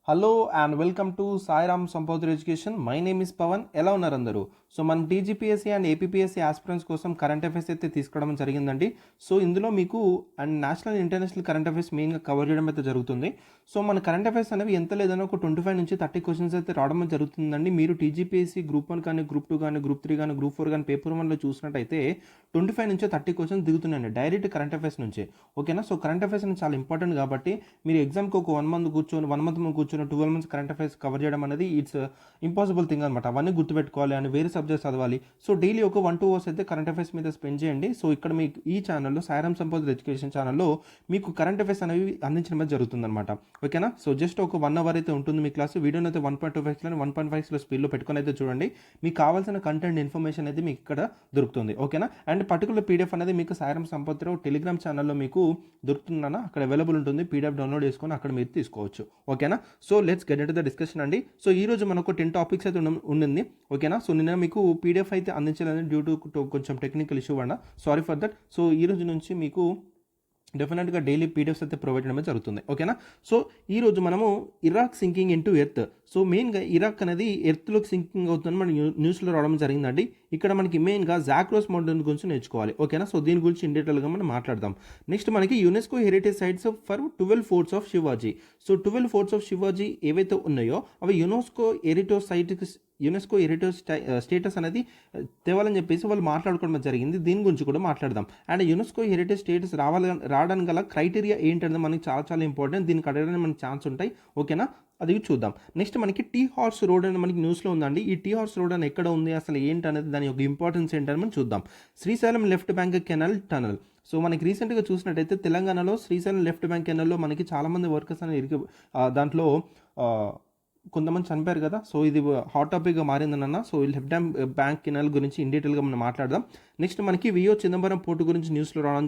Hello and welcome to Sairam Sampoorna education. My name is Pavan. ఎలా ఉన్నారు అందరూ? సో మనం టీజీపీఎస్సీ అండ్ ఏపీపీఎస్సీ ఆస్పిరెంట్స్ కోసం కరెంట్ అఫైర్స్ అయితే తీసుకోవడం జరిగిందండి. సో ఇందులో మీకు and national international current affairs మెయిన్గా కవర్ చేయడం అయితే జరుగుతుంది. సో మన కరెంట్ అఫైర్స్ అనేవి ఎంత లేదన్నా ఒక 25 నుంచి 30 క్వశ్చన్స్ అయితే రావడం జరుగుతుందండి. మీరు టీజీపీఎస్సీ గ్రూప్ 1 కానీ గ్రూప్ 2 కానీ గ్రూప్ 3 కానీ గ్రూప్ 4 కానీ పేపర్ 1లో చూసినట్టయితే 25 నుంచి 30 క్వశ్చన్స్ దిగుతున్నాయండి డైరెక్ట్ కరెంట్ అఫైర్స్ నుంచి. ఓకేనా? సో కరెంట్ అఫైర్స్ అనేది చాలా ఇంపార్టెంట్ కాబట్టి మీరు ఎగ్జామ్కి ఒక 1 మంత్ కూర్చొని 12 మంత్స్ కరెంట్ అఫైర్స్ కవర్ చేయడం అనేది ఇట్స్ ఇంపాసిబుల్ థింగ్ అనమాట. అవన్నీ గుర్తుపెట్టుకోవాలి అని వేరే సబ్జెక్ట్స్ చదవాలి. సో డైలీ ఒక 1-2 అవర్స్ అయితే కరెంట్ అఫైర్స్ మీద స్పెండ్ చేయండి. సో ఇక్కడ మీకు ఈ ఛానల్లో సాయిరామ్ సంపూర్ణ ఎడ్యుకేషన్ ఛానల్లో మీకు కరెంట్ అఫైర్స్ అనేవి అందించడం అనేది జరుగుతుందన్నమాట. ఓకేనా? సో జస్ట్ ఒక 1 అవర్ అయితే ఉంటుంది మీ క్లాస్. వీడియోని అయితే 1.25 1.5 స్పీడ్లో పెట్టుకొని అయితే చూడండి. మీకు కావాల్సిన కంటెంట్ ఇన్ఫర్మేషన్ అయితే మీకు ఇక్కడ దొరుకుతుంది. ఓకేనా? అండ్ పర్టికులర్ పీడిఎఫ్ అనేది మీకు సాయిరామ్ సంపత్రావు టెలిగ్రామ్ ఛానల్లో మీకు దొరుకుతుందన్న, అక్కడ అవైలబుల్ ఉంటుంది. పీడిఎఫ్ డౌన్లోడ్ చేసుకొని అక్కడ మీరు తీసుకోవచ్చు. ఓకేనా? So let's get into the discussion అండి. సో ఈ రోజు మనకు 10 టాపిక్స్ అయితే ఉండింది. ఓకేనా? సో నిన్న మీకు పీడిఎఫ్ అయితే అందించలేదు డ్యూ టు కొంచెం టెక్నికల్ ఇష్యూ అన్న, సారీ ఫర్ దట్. సో ఈ రోజు నుంచి మీకు డెఫినెట్గా డైలీ పీడిఎఫ్స్ అయితే ప్రొవైడ్ చేయడమే జరుగుతుంది. ఓకేనా? సో ఈరోజు మనము Iraq sinking into earth. So మెయిన్గా ఇరాక్ అనేది ఎర్త్లోకి సింకింగ్ అవుతుందని మన న్యూస్లో రావడం జరిగిందండి. ఇక్కడ మనకి మెయిన్గా జాక్రోస్ మౌంటైన్ గురించి నేర్చుకోవాలి. ఓకేనా? సో దీని గురించి ఇన్ డీటెయిల్గా మనం మాట్లాడదాం. నెక్స్ట్ మనకి UNESCO heritage sites for 12 forts of Shivaji. So 12 forts of Shivaji ఏవైతే ఉన్నాయో అవి యునెస్కో హెరిటేజ్ స్టేటస్ అనేది తేవాలని చెప్పేసి వాళ్ళు మాట్లాడుకోవడం జరిగింది. దీని గురించి కూడా మాట్లాడదాం. అండ్ యునెస్కో హెరిటేజ్ స్టేటస్ రావడానికి గల క్రైటీరియా ఏంటనేది మనకి చాలా చాలా ఇంపార్టెంట్. దీనికి అడగడానికి మనకి ఛాన్స్ ఉంటాయి. ఓకేనా? అది చూద్దాం. నెక్స్ట్ మనకి టీ హార్స్ రోడ్ అని మనకి న్యూస్లో ఉందండి. ఈ టీ హార్స్ రోడ్ అని ఎక్కడ ఉంది, అసలు ఏంటి అనేది, దాని యొక్క ఇంపార్టెన్స్ ఏంటని మనం చూద్దాం. Srisailam left bank canal tunnel. So మనకి రీసెంట్గా చూసినట్టయితే తెలంగాణలో శ్రీశైలం లెఫ్ట్ బ్యాంక్ కెనాల్లో మనకి చాలామంది వర్కర్స్ అనేది దాంట్లో కొంతమంది చనిపోయారు కదా. సో ఇది హాట్ టాపిక్గా మారిందన్న. సో ఈ లెఫ్ట్ బ్యాంక్ కెనాల్ గురించి ఇన్ డీటెయిల్గా మనం మాట్లాడదాం. నెక్స్ట్ మనకి వియో చిదంబరం పోర్టు గురించి న్యూస్లో రావడం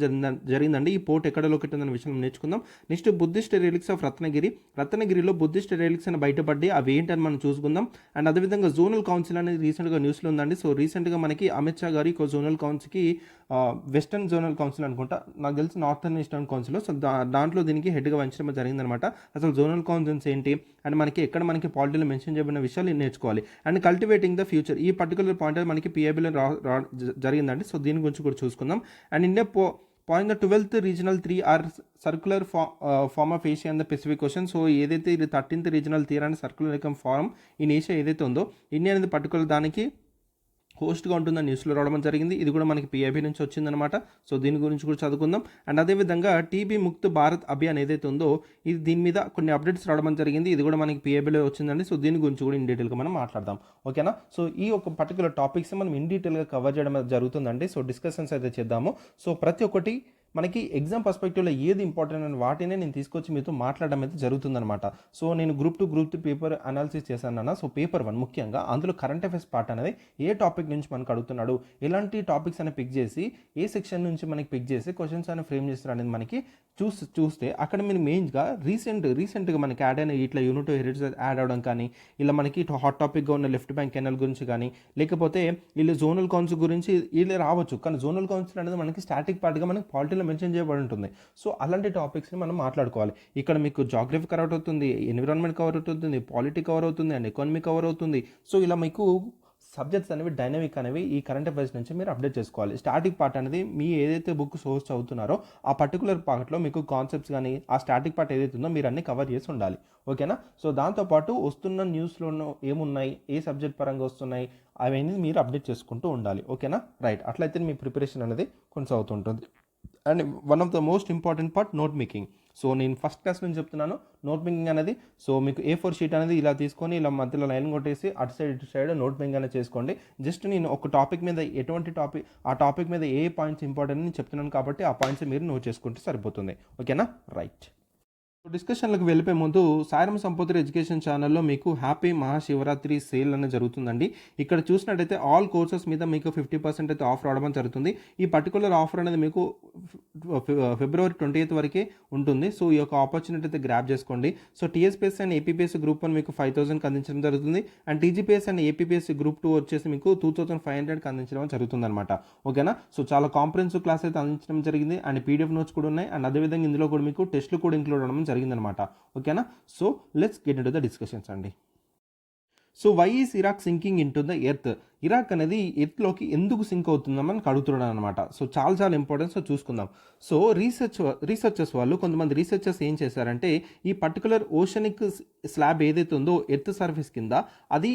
జరిగిందండి. ఈ పోర్ట్ ఎక్కడ లొకేట్ ఉందన్న విషయం నేర్చుకుందాం. నెక్స్ట్ బుద్ధిస్ట్ రిలిక్స్ ఆఫ్ రత్నగిరిలో బుద్ధిస్ట్ రిలిక్స్ అని బయటపడి అవి ఏంటని మనం చూసుకుందాం. అండ్ అదేవిధంగా జోనల్ కౌన్సిల్ అనేది రీసెంట్గా న్యూస్లో ఉందండి. సో రీసెంట్గా మనకి అమిత్ షా గారి జోనల్ కౌన్సిల్కి వెస్టర్న్ జోనల్ కౌన్సిల్ అనుకుంటా, నాకు తెలిసి నార్థన్ ఈస్టర్న్ కౌన్సిల్. సో దాంట్లో దీనికి హెడ్గా వంచడం జరిగిందనమాట. అసలు జోనల్ కౌన్సిల్స్ ఏంటి అండ్ మనకి ఎక్కడ మనకి పాలిటీలో మెన్షన్ చేయబడిన విషయాలు నేర్చుకోవాలి. అండ్ కల్టివేటింగ్ ద ఫ్యూచర్, ఈ పర్టికులర్ పాయింట్ మనకి పిఐబిలో జరిగిందండి. సో దీని గురించి కూడా చూసుకుందాం. And India point the 12th regional 3R circular forum of Asia and the Pacific Ocean. So ఏదైతే ఇది 13th రీజనల్ తీరాన్ని సర్క్యులర్ ఫారం ఇన్ ఏషియా ఏదైతే ఉందో, ఇండియా అనేది పర్టికులర్ దానికి హోస్ట్గా ఉంటుందని న్యూస్లో రావడం జరిగింది. ఇది కూడా మనకి పిఐబి నుంచి వచ్చిందనమాట. సో దీని గురించి కూడా చదువుకుందాం. అండ్ అదేవిధంగా టీబీ ముక్త్ భారత్ అభియాన్ ఏదైతే ఉందో, ఇది దీని మీద కొన్ని అప్డేట్స్ రావడం జరిగింది. ఇది కూడా మనకి పిఐబిలో వచ్చిందండి. సో దీని గురించి కూడా ఇన్ డీటెయిల్గా మనం మాట్లాడదాం. ఓకేనా? సో ఈ ఒక పర్టికులర్ టాపిక్స్ మనం ఇన్ డీటెయిల్గా కవర్ చేయడం జరుగుతుందండి. సో డిస్కషన్స్ అయితే చేద్దాము. సో ప్రతి ఒక్కటి మనకి ఎగ్జామ్ పర్స్పెక్టివ్లో ఏది ఇంపార్టెంట్ అని వాటినే నేను తీసుకొచ్చి మీతో మాట్లాడడం అయితే జరుగుతుందన్నమాట. సో నేను గ్రూప్ 2 గ్రూప్ 3 పేపర్ అనాలిసిస్ చేశాను. సో పేపర్ 1 ముఖ్యంగా అందులో కరెంట్ అఫైర్స్ పార్ట్ అనేది ఏ టాపిక్ నుంచి మనకు అడుగుతున్నాడు, ఎలాంటి టాపిక్స్ అని పిక్ చేసి ఏ సెక్షన్ నుంచి మనకి పిక్ చేసి క్వశ్చన్స్ అని ఫ్రేమ్ చేస్తారు అనేది మనకి చూస్తే అక్కడ మీరు మెయిన్గా రీసెంట్గా మనకి యాడ్ అయిన ఇట్లా యూనిట్ హెరిటేజ్ యాడ్ అవడం కానీ, ఇలా మనకి హాట్ టాపిక్గా ఉన్న లెఫ్ట్ బ్యాంక్ కెనాల్ గురించి కానీ, లేకపోతే వీళ్ళు జోనల్ కౌన్సిల్ గురించి వీళ్ళు రావచ్చు. కానీ జోనల్ కౌన్సిల్ అనేది మనకి స్టాటిక్ పార్ట్గా మనకి పాలిటీలో మెన్షన్ చేయబడి ఉంటుంది. సో అలాంటి టాపిక్స్ని మనం మాట్లాడుకోవాలి. ఇక్కడ మీకు జాగ్రఫీ కవర్ అవుతుంది, ఎన్విరాన్మెంట్ కవర్ అవుతుంది, పాలిటీ కవర్ అవుతుంది అండ్ ఎకానమీ కవర్ అవుతుంది. సో ఇలా మీకు సబ్జెక్ట్స్ అనేవి డైనమిక్ అనేవి ఈ కరెంట్ అఫైర్స్ నుంచి మీరు అప్డేట్ చేసుకోవాలి. స్టాటిక్ పార్ట్ అనేది మీ ఏదైతే బుక్ సోర్స్ చదువుతున్నారో ఆ పర్టికులర్ పార్ట్లో మీకు కాన్సెప్ట్స్ కానీ ఆ స్టాటిక్ పార్ట్ ఏదైతే ఉందో మీరు అన్ని కవర్ చేసి ఉండాలి. ఓకేనా? సో దాంతోపాటు వస్తున్న న్యూస్లో ఏమున్నాయి, ఏ సబ్జెక్ట్ పరంగా వస్తున్నాయి, అవన్నీ మీరు అప్డేట్ చేసుకుంటూ ఉండాలి. ఓకేనా? రైట్. అట్లయితే మీ ప్రిపరేషన్ అనేది కొనసాగుతుంటుంది. And one of the most important part note making. So నేను ఫస్ట్ క్లాస్ నుంచి చెప్తున్నాను నోట్ మేకింగ్ అనేది. సో మీకు A4 షీట్ అనేది ఇలా తీసుకొని ఇలా మధ్యలో లైన్ కొట్టేసి అటు సైడ్ నోట్ మేకింగ్ అనేది చేసుకోండి. జస్ట్ నేను ఒక టాపిక్ మీద ఆ టాపిక్ మీద ఏ పాయింట్స్ ఇంపార్టెంట్ అని చెప్తున్నాను కాబట్టి ఆ పాయింట్స్ మీరు నోట్ చేసుకుంటే సరిపోతుంది. ఓకేనా? రైట్. డిస్కషన్లకు వెళ్ళిపోయే ముందు సాయిరామ్ సంపూర్ణ ఎడ్యుకేషన్ ఛానల్లో మీకు హ్యాపీ మహాశివరాత్రి సేల్ అనేది జరుగుతుందండి. ఇక్కడ చూసినట్టయితే ఆల్ కోర్సెస్ మీద మీకు 50% అయితే ఆఫర్ రావడం జరుగుతుంది. ఈ పర్టికులర్ ఆఫర్ అనేది మీకు ఫిబ్రవరి 20th వరకే ఉంటుంది. సో ఈ యొక్క ఆపర్చునిటీ అయితే గ్రాబ్ చేసుకోండి. So TSPSC and APPSC group 1 మీకు 5,000కి అందించడం జరుగుతుంది. And TGPSC and APPSC group 2 వచ్చేసి మీకు 2,500కి అందించడం జరుగుతుంది అనమాట. ఓకేనా. సో చాలా కాంప్రహెన్సివ్ క్లాస్ అయితే అందించడం జరిగింది. అండ్ పీడిఎఫ్ నోట్స్ కూడా ఉన్నాయి. అండ్ అదేవిధంగా ఇందులో కూడా మీకు టెస్ట్లు కూడా ఇంక్లూడ్ అవ్వడం జరిగిందనమాట. ఓకేనా. So let's get into the discussions అండి. So why is Iraq sinking in to the earth? Iraq అనేది ఎర్త్లోకి ఎందుకు సింక్ అవుతుందని మనకు అడుగుతున్నాడు అనమాట. సో చాలా ఇంపార్టెంట్. సో చూసుకుందాం. సో రీసెర్చర్స్ వాళ్ళు కొంతమంది రీసెర్చర్స్ ఏం చేశారంటే ఈ పర్టికులర్ ఓషనిక్ స్లాబ్ ఏదైతే ఉందో ఎర్త్ సర్ఫేస్ కింద అది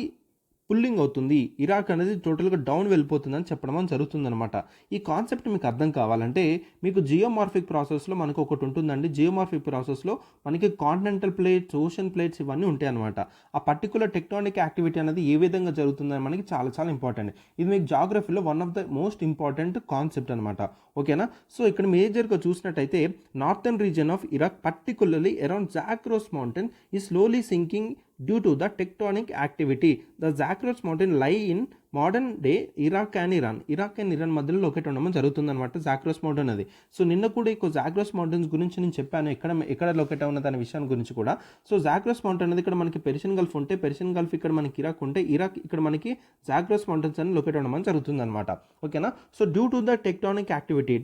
పుల్లింగ్ అవుతుంది, ఇరాక్ అనేది టోటల్గా డౌన్ వెళ్ళిపోతుందని చెప్పడం జరుగుతుందనమాట. ఈ కాన్సెప్ట్ మీకు అర్థం కావాలంటే మీకు జియోమార్ఫిక్ ప్రాసెస్లో మనకు ఒకటి ఉంటుందండి. జియోమార్ఫిక్ ప్రాసెస్లో మనకి కాంటినెంటల్ ప్లేట్స్, ఓషన్ ప్లేట్స్ ఇవన్నీ ఉంటాయి అనమాట. ఆ పర్టికులర్ టెక్టానిక్ యాక్టివిటీ అనేది ఏ విధంగా జరుగుతుందని మనకి చాలా ఇంపార్టెంట్. ఇది మీకు జాగ్రఫీలో one of the most important concept అనమాట. ఓకేనా. సో ఇక్కడ మేజర్గా చూసినట్టయితే northern region of Iraq particularly around Zagros mountain ఈ slowly sinking due to the tectonic activity. The Zagros mountain lie in modern day Iraq and Iran మధ్యలో locate ఉండడం జరుగుతుందన్నమాట Zagros mountain అది. సో నిన్న కూడా ఈ జాగ్రోస్ మౌంటైన్స్ గురించి నేను చెప్పాను, ఎక్కడ లొకేట్ ఉన్నది అనే విషయం గురించి కూడా. సో జాగ్రోస్ మౌంటైన్ అనేది ఇక్కడ మనకి పెర్షియన్ గల్ఫ్ ఉంటే, పెర్షియన్ గల్ఫ్ ఇక్కడ మనకి ఇరాక్ ఉంటే, ఇరాక్ ఇక్కడ మనకి జాగ్రోస్ మౌంటైన్స్ అని లొకేట్ ఉండడం జరుగుతుందన్నమాట. ఓకేనా. So due to the tectonic activity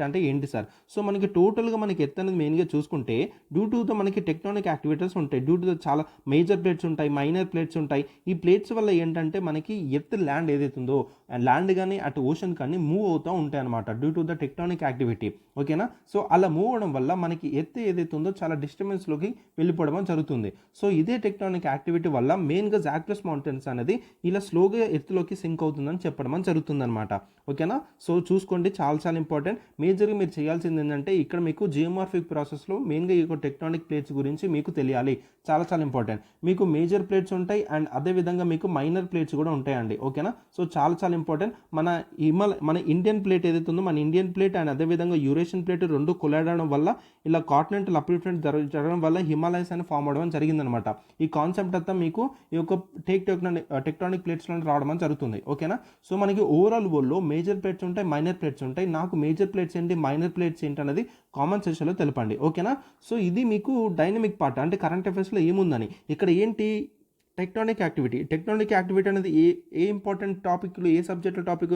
అంటే ఏంటి సార్? సో మనకి టోటల్గా మనకి ఎత్తు అనేది మెయిన్గా చూసుకుంటే డ్యూ టు ద మనకి టెక్టానిక్ యాక్టివిటీస్ ఉంటాయి. డ్యూ టు ద చాలా మేజర్ ప్లేట్స్ ఉంటాయి, మైనర్ ప్లేట్స్ ఉంటాయి. ఈ ప్లేట్స్ వల్ల ఏంటంటే మనకి ఎర్త్ ల్యాండ్ ఏదైతే ఉందో ల్యాండ్ కానీ అటు ఓషన్ కానీ మూవ్ అవుతూ ఉంటాయి అనమాట due to the tectonic activity. ఓకేనా. సో అలా మూవ్ అవడం వల్ల మనకి ఎర్త్ ఏదైతే ఉందో చాలా డిస్టర్బెన్స్లోకి వెళ్ళిపోవడం జరుగుతుంది. సో ఇదే టెక్టానిక్ యాక్టివిటీ వల్ల మెయిన్గా జాగ్రస్ మౌంటైన్స్ అనేది ఇలా స్లోగా ఎర్త్లోకి సింక్ అవుతుందని చెప్పడం జరుగుతుంది అనమాట. ఓకేనా. సో చూసుకోండి, చాలా ఇంపార్టెంట్. మేజర్గా మీరు చేయాల్సింది ఏంటంటే ఇక్కడ మీకు జియోమార్ఫిక్ ప్రాసెస్లో మెయిన్గా ఈ టెక్టానిక్ ప్లేట్స్ గురించి మీకు తెలియాలి. చాలా ఇంపార్టెంట్. మీకు మేజర్ ప్లేట్స్ ఉంటాయి అండ్ అదేవిధంగా మీకు మైనర్ ప్లేట్స్ కూడా ఉంటాయండి. ఓకేనా. సో చాలా ఇంపార్టెంట్. మన ఇండియన్ ప్లేట్ ఏదైతే ఉందో మన ఇండియన్ ప్లేట్ అండ్ అదేవిధంగా యూరేషియన్ ప్లేట్ రెండు కొలాడడం వల్ల ఇలా కాంటినెంటల్ అప్లిఫ్మెంట్ జరగడం వల్ల హిమాలయస్ అని ఫామ్ అవడం జరిగిందనమాట. ఈ కాన్సెప్ట్ అంతా మీకు ఈ యొక్క టెక్టానిక్ ప్లేట్స్లో రావడం జరుగుతుంది. ఓకేనా. సో మనకి ఓవరాల్ వరల్డ్లో మేజర్ ప్లేట్స్ ఉంటాయి, మైనర్ ప్లేట్స్ ఉంటాయి. నాకు మేజర్ ప్లేట్స్ ఏంటి, మైనర్ ప్లేట్స్ ఏంటి అనేది కామెంట్ సెక్షన్లో తెలపండి. ఓకేనా. సో ఇది మీకు డైనమిక్ పార్ట్ అంటే కరెంట్ అఫైర్స్లో ఏముందని. ఇక్కడ ఏంటి టెక్టానిక్ యాక్టివిటీ అనేది ఏ ఇంపార్టెంట్ టాపిక్లు, ఏ సబ్జెక్టుల టాపిక్,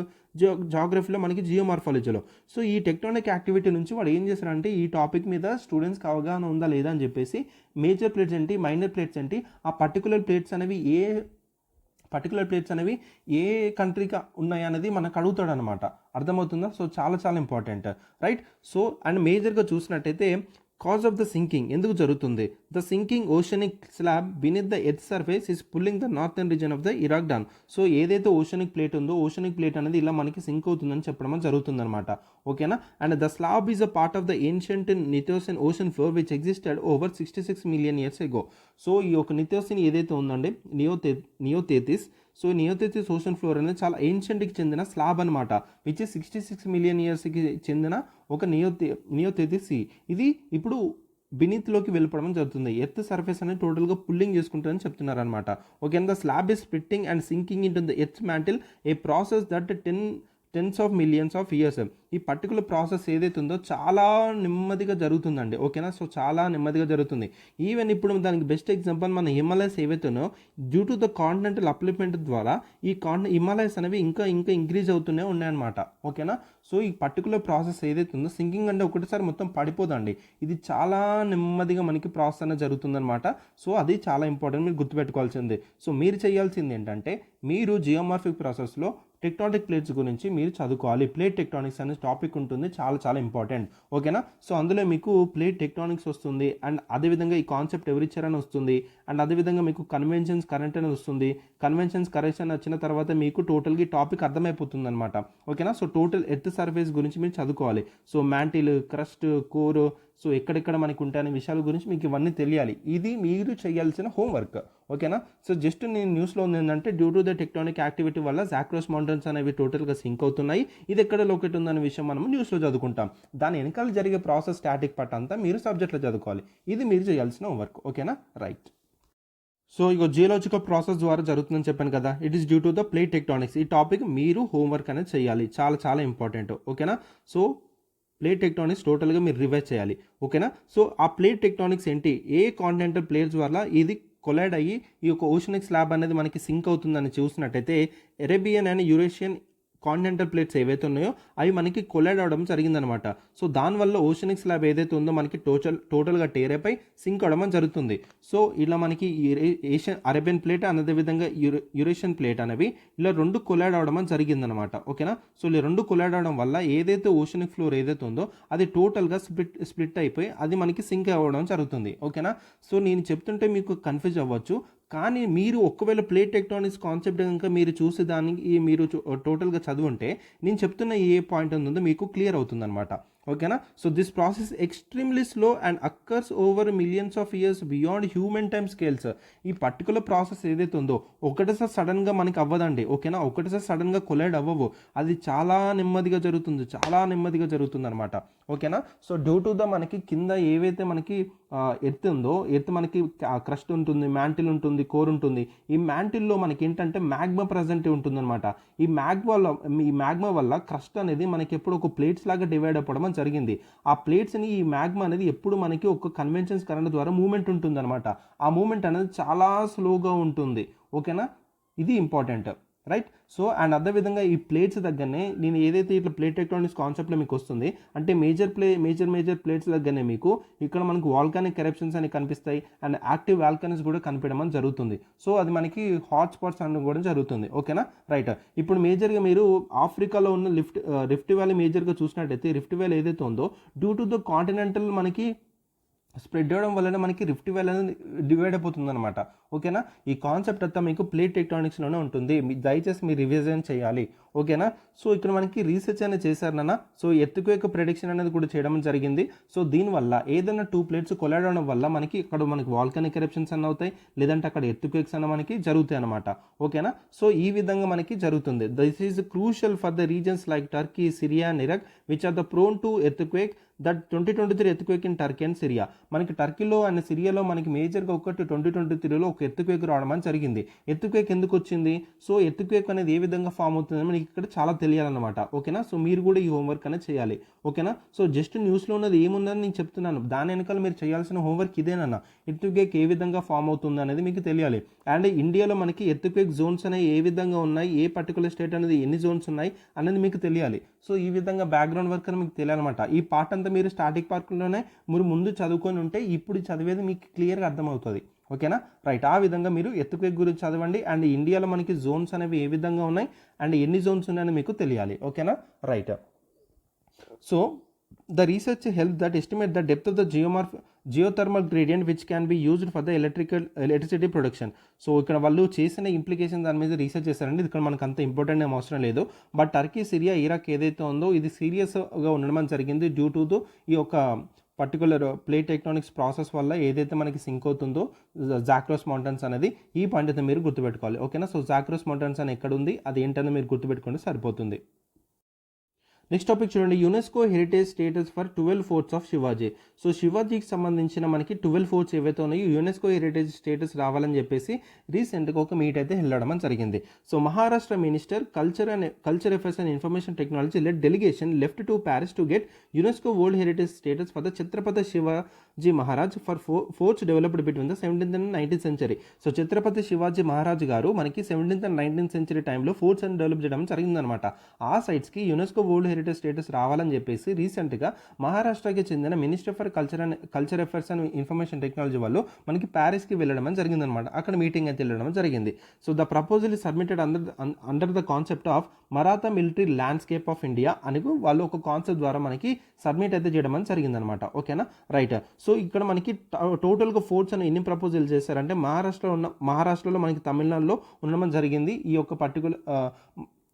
జాగ్రఫీలో మనకి జియోమార్ఫాలజీలో. సో ఈ టెక్టానిక్ యాక్టివిటీ నుంచి వాడు ఏం చేశారంటే ఈ టాపిక్ మీద స్టూడెంట్స్కి అవగాహన ఉందా లేదా అని చెప్పేసి మేజర్ ప్లేట్స్ ఏంటి, మైనర్ ప్లేట్స్ ఏంటి, ఆ పర్టికులర్ ప్లేట్స్ అనేవి ఏ కంట్రీగా ఉన్నాయి అనేది మనకు అడుగుతాడు అనమాట. అర్థమవుతుందా. సో చాలా ఇంపార్టెంట్, రైట్. సో అండ్ మేజర్గా చూసినట్టయితే కాజ్ ఆఫ్ ద సింకింగ్ ఎందుకు జరుగుతుంది? The sinking oceanic slab beneath the earth surface is pulling the northern region of the Iraq down. So ఏదైతే ఓషనిక్ ప్లేట్ ఉందో ఓషనిక్ ప్లేట్ అనేది ఇలా మనకి సింక్ అవుతుందని చెప్పడం జరుగుతుందన్నమాట. ఓకేనా. And the slab is a part of the ancient Neotethys ocean floor which existed over 66 million years ago. So ఈ యొక్క నిథోసిన్ ఏదైతే ఉందండి Neotethys. So Neotethys ocean floor అనేది చాలా ఏన్షియంట్కి చెందిన స్లాబ్ అనమాట. విచ్ 66 million yearsకి చెందిన ఒక నియోథేథిస్. ఇది ఇప్పుడు బినీత్లోకి వెళ్ళిపోవడం జరుగుతుంది. ఎర్త్ సర్ఫేస్ అనేది టోటల్గా పుల్లింగ్ చేసుకుంటుందని చెప్తున్నారు అనమాట. Okay. The slab is splitting and sinking in to the earth mantle, a process that tens of millions of years. ఈ పర్టికులర్ ప్రాసెస్ ఏదైతే ఉందో చాలా నెమ్మదిగా జరుగుతుందండి. ఓకేనా. సో చాలా నెమ్మదిగా జరుగుతుంది. ఈవెన్ ఇప్పుడు దానికి బెస్ట్ ఎగ్జాంపుల్ మన హిమాలయస్ ఏవైతే ఉన్నాయో due to the continental upliftment ద్వారా ఈ హిమాలయస్ అనేవి ఇంకా ఇంక్రీజ్ అవుతూనే ఉన్నాయన్నమాట. ఓకేనా. సో ఈ పర్టికులర్ ప్రాసెస్ ఏదైతే ఉందో సింకింగ్ అంటే ఒకటిసారి మొత్తం పడిపోదండి. ఇది చాలా నెమ్మదిగా మనకి ప్రాసెస్ అనేది జరుగుతుందన్నమాట. సో అది చాలా ఇంపార్టెంట్, మీరు గుర్తుపెట్టుకోవాల్సింది. సో మీరు చేయాల్సింది ఏంటంటే మీరు జియోమార్ఫిక్ ప్రాసెస్లో టెక్టానిక్ ప్లేట్స్ గురించి మీరు చదువుకోవాలి. ప్లేట్ టెక్టానిక్స్ అనే టాపిక్ ఉంటుంది, చాలా ఇంపార్టెంట్. ఓకేనా. సో అందులో మీకు ప్లేట్ టెక్టానిక్స్ వస్తుంది అండ్ అదేవిధంగా ఈ కాన్సెప్ట్ ఎవరిచ్చారని వస్తుంది అండ్ అదేవిధంగా మీకు కన్వెన్షన్స్ కరెంట్ అనేది వస్తుంది. కన్వెన్షన్స్ కరెక్షన్ వచ్చిన తర్వాత మీకు టోటల్గా టాపిక్ అర్థమైపోతుంది అనమాట. ఓకేనా. సో టోటల్ ఎర్త్ సర్ఫేస్ గురించి మీరు చదువుకోవాలి. So mantle, crust, core, so ఎక్కడెక్కడ మనకు ఉంటాయనే విషయాల గురించి మీకు ఇవన్నీ తెలియాలి. ఇది మీరు చేయాల్సిన హోంవర్క్. ఓకేనా. సో జస్ట్ నేను న్యూస్లో ఉంది ఏంటంటే due to the tectonic activity వల్ల జాగ్రోస్ మౌంటైన్స్ అనేవి టోటల్గా సింక్ అవుతున్నాయి. ఇది ఎక్కడ లొకేట్ ఉందనే విషయం మనం న్యూస్లో చదువుకుంటాం. దాని వెనకాల జరిగే ప్రాసెస్ స్టాటిక్ పార్ట్ అంతా మీరు సబ్జెక్ట్లో చదువుకోవాలి. ఇది మీరు చేయాల్సిన హోంవర్క్. ఓకేనా, రైట్. సో ఇక జియోలాజికల్ ప్రాసెస్ ద్వారా జరుగుతుందని చెప్పాను కదా, it is due to the plate tectonics. ఈ టాపిక్ మీరు హోంవర్క్ అనేది చేయాలి, చాలా ఇంపార్టెంట్. ఓకేనా. సో ప్లేట్ టెక్టానిక్స్ టోటల్గా మీరు రివైజ్ చేయాలి. ఓకేనా. సో ఆ ప్లేట్ టెక్టానిక్స్ ఏంటి, ఏ కాంటినెంటల్ ప్లేట్స్ వల్ల ఇది కొలైడ్ అయ్యి ఈ యొక్క ఓషనిక్ స్లాబ్ అనేది మనకి సింక్ అవుతుందని చూసినట్టయితే ఎరేబియన్ అండ్ యూరేషియన్ కాంటినెంటల్ ప్లేట్స్ ఏవైతే ఉన్నాయో అవి మనకి కొలైడ్ అవడం జరిగిందనమాట. సో దానివల్ల ఓషనిక్ స్లాబ్ ఏదైతే ఉందో మనకి టోటల్గా టేరేపై సింక్ అవడం జరుగుతుంది. సో ఇలా మనకి ఏషియన్ అరేబియన్ ప్లేట్ అదేవిధంగా యూరేషియన్ ప్లేట్ అనేవి ఇలా రెండు కొలైడ్ అవడం జరిగిందనమాట. ఓకేనా. సో ఇలా రెండు కొలైడ్ అవడం వల్ల ఏదైతే ఓషనిక్ ఫ్లోర్ ఏదైతే ఉందో అది టోటల్గా స్ప్లిట్ అయిపోయి అది మనకి సింక్ అవ్వడం జరుగుతుంది. ఓకేనా. సో నేను చెప్తుంటే మీకు కన్ఫ్యూజ్ అవ్వచ్చు, కానీ మీరు ఒకవేళ ప్లేట్ టెక్టానిక్స్ కాన్సెప్ట్ కనుక మీరు చూసి దానికి మీరు టోటల్గా చదువుంటే నేను చెప్తున్న ఏ పాయింట్ ఉందో మీకు క్లియర్ అవుతుందన్నమాట. ఓకేనా. So this process extremely slow and occurs over millions of years beyond human time scales. ఈ పర్టికులర్ ప్రాసెస్ ఏదైతే ఉందో ఒకటిసారి సడన్గా మనకి అవ్వదండి. ఓకేనా. ఒకటిసారి సడన్గా కొలైడ్ అవ్వవు, అది చాలా నెమ్మదిగా జరుగుతుంది అనమాట. ఓకేనా. సో డ్యూ టు ద మనకి కింద ఏవైతే మనకి ఎర్త్ ఉందో, ఎర్త్ మనకి క్రస్ట్ ఉంటుంది, మ్యాంటిల్ ఉంటుంది, కోర్ ఉంటుంది. ఈ మ్యాంటిల్లో మనకి ఏంటంటే మ్యాగ్మా ప్రజెంట్ ఉంటుందన్నమాట. ఈ మ్యాగ్మా వల్ల క్రస్ట్ అనేది మనకి ఎప్పుడు ఒక ప్లేట్స్ లాగా డివైడ్ అవ్వడం జరిగింది. ఆ ప్లేట్స్ని ఈ మ్యాగ్మా అనేది ఎప్పుడు మనకి ఒక కన్వెన్షన్స్ కరెంట్ ద్వారా మూవ్మెంట్ ఉంటుంది అనమాట. ఆ మూవ్మెంట్ అనేది చాలా స్లోగా ఉంటుంది. ఓకేనా. ఇది ఇంపార్టెంట్, రైట్. సో అండ్ అదేవిధంగా ఈ ప్లేట్స్ దగ్గరనే నేను ఏదైతే ఇట్లా ప్లేట్ టెక్టానిక్స్ కాన్సెప్ట్లో మీకు వస్తుంది అంటే మేజర్ ప్లేట్స్ దగ్గరనే మీకు ఇక్కడ మనకు వాల్కానిక్ ఎరప్షన్స్ అని కనిపిస్తాయి అండ్ యాక్టివ్ వాల్కనీస్ కూడా కనిపించడం జరుగుతుంది. సో అది మనకి హాట్ స్పాట్స్ అని కూడా జరుగుతుంది. ఓకేనా, రైట్. ఇప్పుడు మేజర్గా మీరు ఆఫ్రికాలో ఉన్న రిఫ్ట్ వ్యాలీ మేజర్గా చూసినట్టయితే రిఫ్ట్ వ్యాలీ ఏదైతే ఉందో డ్యూ టు ద కాంటినెంటల్ మనకి స్ప్రెడ్ అవ్వడం వలన మనకి రిఫ్ట్ వ్యాలీ అనేది డివైడ్ అయిపోతుంది అనమాట. ఓకేనా. ఈ కాన్సెప్ట్ అంతా మీకు ప్లేట్ టెక్టానిక్స్లోనే ఉంటుంది, దయచేసి మీరు రివిజన్ చేయాలి. ఓకేనా. సో ఇక్కడ మనకి రీసెర్చ్ అనేది చేశారు నాన్న. సో ఎర్త్క్వేక్ ప్రెడిక్షన్ అనేది కూడా చేయడం జరిగింది. సో దీనివల్ల ఏదైనా టూ ప్లేట్స్ కొలైడ్ అవడం వల్ల మనకి మనకి వాల్కనిక్ ఎరప్షన్స్ అన్న అవుతాయి, లేదంటే అక్కడ ఎర్త్క్వేక్స్ అన్న మనకి జరుగుతాయి అనమాట. ఓకేనా. సో ఈ విధంగా మనకి జరుగుతుంది. This is crucial for the regions like Turkey, Syria and Iraq which are the prone to earthquake. That 2023 earthquake in Turkey and Syria. మనకి టర్కీలో అండ్ సిరియాలో మనకి మేజర్గా ఒకటి 2023లో ఒక ఎర్త్క్వేక్ రావడం అని జరిగింది. ఎర్త్క్వేక్ ఎందుకు వచ్చింది, సో ఎర్త్క్వేక్ అనేది ఏ విధంగా ఫామ్ అవుతుంది మనకి ఇక్కడ చాలా తెలియాలన్నమాట. ఓకేనా. సో మీరు కూడా ఈ హోంవర్క్ అనేది చేయాలి. ఓకేనా. సో జస్ట్ న్యూస్లో ఉన్నది ఏముందని నేను చెప్తున్నాను, దాని వెనకాల మీరు చేయాల్సిన హోంవర్క్ ఇదేనన్నా. ఎర్త్క్వేక్ ఏ విధంగా ఫామ్ అవుతుంది అనేది మీకు తెలియాలి. అండ్ ఇండియాలో మనకి ఎర్త్క్వేక్ జోన్స్ అనేవి ఏ విధంగా ఉన్నాయి, ఏ పర్టికులర్ స్టేట్ అనేది ఎన్ని జోన్స్ ఉన్నాయి అనేది మీకు తెలియాలి. సో ఈ విధంగా బ్యాక్గ్రౌండ్ వర్క్ అని మీకు తెలియాలన్నమాట. ఈ పార్ట్ అంతా మీరు స్టాటిక్ పార్క్లోనే మీరు ముందు చదువుకొని ఉంటే ఇప్పుడు చదివేది మీకు క్లియర్గా అర్థమవుతుంది. ఓకేనా, రైట్. ఆ విధంగా మీరు ఎర్త్క్వేక్ గురించి చదవండి అండ్ ఇండియాలో మనకి జోన్స్ అనేవి ఏ విధంగా ఉన్నాయి అండ్ ఎన్ని జోన్స్ ఉన్నాయని మీకు తెలియాలి. ఓకేనా, right. So the research helped that estimate the depth of the geothermal gradient which can be used for the electricity production. So ఇక్కడ వాళ్ళు చేసిన ఇంప్లికేషన్ దాని మీద రీసెర్చ్ చేశారండి. ఇక్కడ మనకు అంత ఇంపార్టెంట్ ఏం అవసరం లేదు. బట్ టర్కీ, సిరియా, ఇరాక్ ఏదైతే ఉందో ఇది సీరియస్గా ఉండడం జరిగింది డ్యూ టు ఈ యొక్క పర్టికులర్ ప్లేట్ టెక్టానిక్స్ ప్రాసెస్ వల్ల ఏదైతే మనకి సింక్ అవుతుందో జాక్రోస్ మౌంటైన్స్ అనేది. ఈ పాయింట్ అయితే మీరు గుర్తుపెట్టుకోవాలి. ఓకేనా. సో జాక్రోస్ మౌంటైన్స్ అని ఎక్కడ ఉంది, అది ఏంటనే మీరు గుర్తుపెట్టుకుంటే సరిపోతుంది. నెక్స్ట్ టాపిక్ చూడండి, UNESCO heritage status for 12 forts of Shivaji. So శివాజీకి సంబంధించిన మనకి 12 ఫోర్ట్స్ ఏవైతే ఉన్నాయో యునెస్కో హెరిటేజ్ స్టేటస్ రావాలని చెప్పేసి రీసెంట్గా ఒక మీట్ అయితే వెళ్ళడం జరిగింది. So Maharashtra minister culture affairs and information technology led delegation left to Paris to get UNESCO world heritage status for the Chhatrapati Shivaji Maharaj for forts developed between the 17th and 19th century. So Chhatrapati Shivaji Maharaj garu మనకి 17th and 19th century టైంలో forts అని develop చేయడం జరిగిందనమాట. ఆ సైట్స్కి UNESCO world heritage status రావాలని చెప్పేసి రీసెంట్గా మహారాష్ట్రకి చెందిన minister for culture affairs and information technology వాళ్ళు మనకి ప్యారిస్కి వెళ్ళడం జరిగిందనమాట. అక్కడ మీటింగ్ అయితే వెళ్ళడం జరిగింది. So the proposal is submitted under the concept of Maratha military landscape of India అని వాళ్ళు ఒక కాన్సెప్ట్ ద్వారా మనకి సబ్మిట్ అయితే చేయడం జరిగిందనమాట. ఓకేనా, రైట్. సో ఇక్కడ మనకి టోటల్గా ఫోర్ట్స్ అని ఎన్ని ప్రపోజల్ చేశారంటే మహారాష్ట్రలో మనకి తమిళనాడులో ఉండడం జరిగింది. ఈ యొక్క పర్టికులర్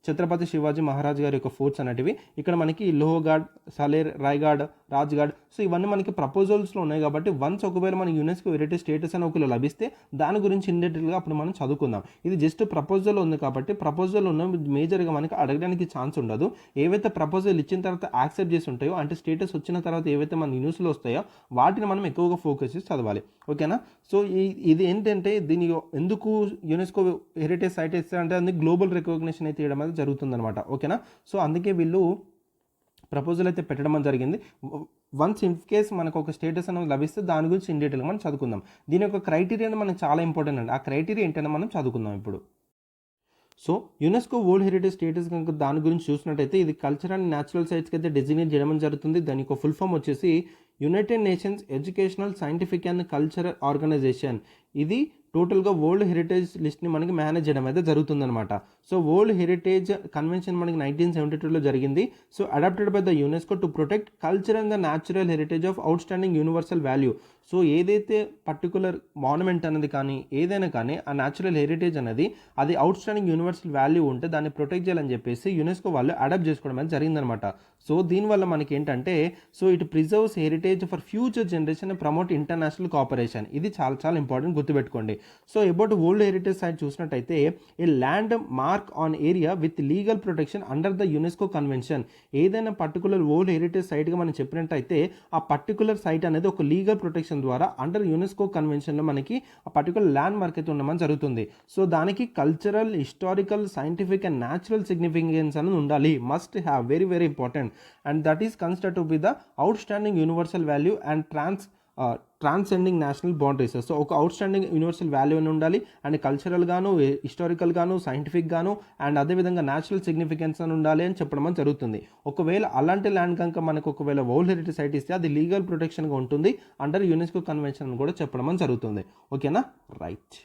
ఛత్రపతి శివాజీ మహారాజ్ గారి యొక్క ఫోర్ట్స్ అనేటివి ఇక్కడ మనకి లోహగాడ్, సలేర్, రాయ్గాడ్, రాజ్గాడ్. సో ఇవన్నీ మనకి ప్రపోజల్స్లో ఉన్నాయి కాబట్టి వన్స్ ఒకవేళ మనకి యునెస్కో హెరిటేజ్ స్టేటస్ అని ఒకవేళ లభిస్తే దాని గురించి ఇన్డెటెల్గా అప్పుడు మనం చదువుకుందాం. ఇది జస్ట్ ప్రపోజల్ ఉంది కాబట్టి ప్రపోజల్ ఉన్న మేజర్గా మనకి అడగడానికి ఛాన్స్ ఉండదు. ఏవైతే ప్రపోజల్ ఇచ్చిన తర్వాత యాక్సెప్ట్ చేసి ఉంటాయో అంటే స్టేటస్ వచ్చిన తర్వాత ఏవైతే మన న్యూస్లో వస్తాయో వాటిని మనం ఎక్కువగా ఫోకస్ చేసి చదవాలి. ఓకేనా. సో ఇది ఏంటంటే దీని ఎందుకు యునెస్కో హెరిటేజ్ సైట్ ఇస్తారంటే అది గ్లోబల్ రికగ్నిషన్ అయితే ఇవ్వడం జరుగుతుందన్నమాట. ఓకేనా. సో అందుకే వీళ్ళు ప్రపోజల్ అయితే పెట్టడం జరిగింది. వన్స్ ఇన్ కేస్ మనకు ఒక స్టేటస్ అనేది లభిస్తే దాని గురించి ఇన్ డీటెయిల్గా మనం చదువుకుందాం. దీని యొక్క క్రైటీరియా మనకు చాలా ఇంపార్టెంట్ అండి. ఆ క్రైటీరియా ఏంటంటే మనం చదువుకుందాం ఇప్పుడు. So UNESCO world heritage status కనుక దాని గురించి చూసినట్టయితే ఇది కల్చర్ అండ్ న్యాచురల్ సైట్స్కి అయితే డెసిగ్నేట్ చేయడం జరుగుతుంది. దాని యొక్క ఫుల్ ఫామ్ వచ్చేసి United Nations Educational Scientific and Cultural Organization. ఇది టోటల్గా వరల్డ్ హెరిటేజ్ లిస్ట్ని మనకి మేనేజ్ చేయడం అయితే జరుగుతుందన్నమాట. సో వరల్డ్ హెరిటేజ్ కన్వెన్షన్ మనకి 1972లో జరిగింది. So adopted by the UNESCO to protect culture and the natural heritage of outstanding universal value. So ఏదైతే పర్టికులర్ మాన్యుమెంట్ అనేది కానీ ఏదైనా కానీ ఆ న్యాచురల్ హెరిటేజ్ అనేది అది అవుట్ స్టాండింగ్ యూనివర్సల్ వాల్యూ ఉంటే దాన్ని ప్రొటెక్ట్ చేయాలని చెప్పేసి యునెస్కో వాళ్ళు అడాప్ట్ చేసుకోవడం అనేది జరిగిందనమాట. సో దీనివల్ల మనకి ఏంటంటే so it preserves heritage for future generation and promote international cooperation. ఇది చాలా చాలా ఇంపార్టెంట్, గుర్తుపెట్టుకోండి. So about world heritage site చూసినట్టయితే a landmark on area with legal protection under the UNESCO convention. ఏదైనా పర్టికులర్ వరల్డ్ హెరిటేజ్ సైట్గా మనం చెప్పినట్టయితే ఆ పర్టికులర్ సైట్ అనేది ఒక లీగల్ ప్రొటెక్షన్ ద్వారా అండర్ యునెస్కో కన్వెన్షన్లో మనకి ఆ పర్టికులర్ ల్యాండ్ మార్క్ అయితే ఉండమని జరుగుతుంది. సో దానికి cultural, historical, scientific and natural significance అనేది ఉండాలి. Must have, very very important. And that is considered to be the out standing universal value and transcending national boundaries. So ఒక out standing universal value అని ఉండాలి and cultural గాను, historical గాను, scientific గాను and అదేవిధంగా natural significance అని ఉండాలి అని చెప్పడం జరుగుతుంది. ఒకవేళ అలాంటి ల్యాండ్ కనుక మనకు ఒకవేళ వరల్డ్ హెరిటేజ్ సైట్ ఇస్తే అది లీగల్ ప్రొటెక్షన్గా ఉంటుంది అండర్ యునెస్కో కన్వెన్షన్ అని కూడా చెప్పడం జరుగుతుంది. ఓకేనా, రైట్.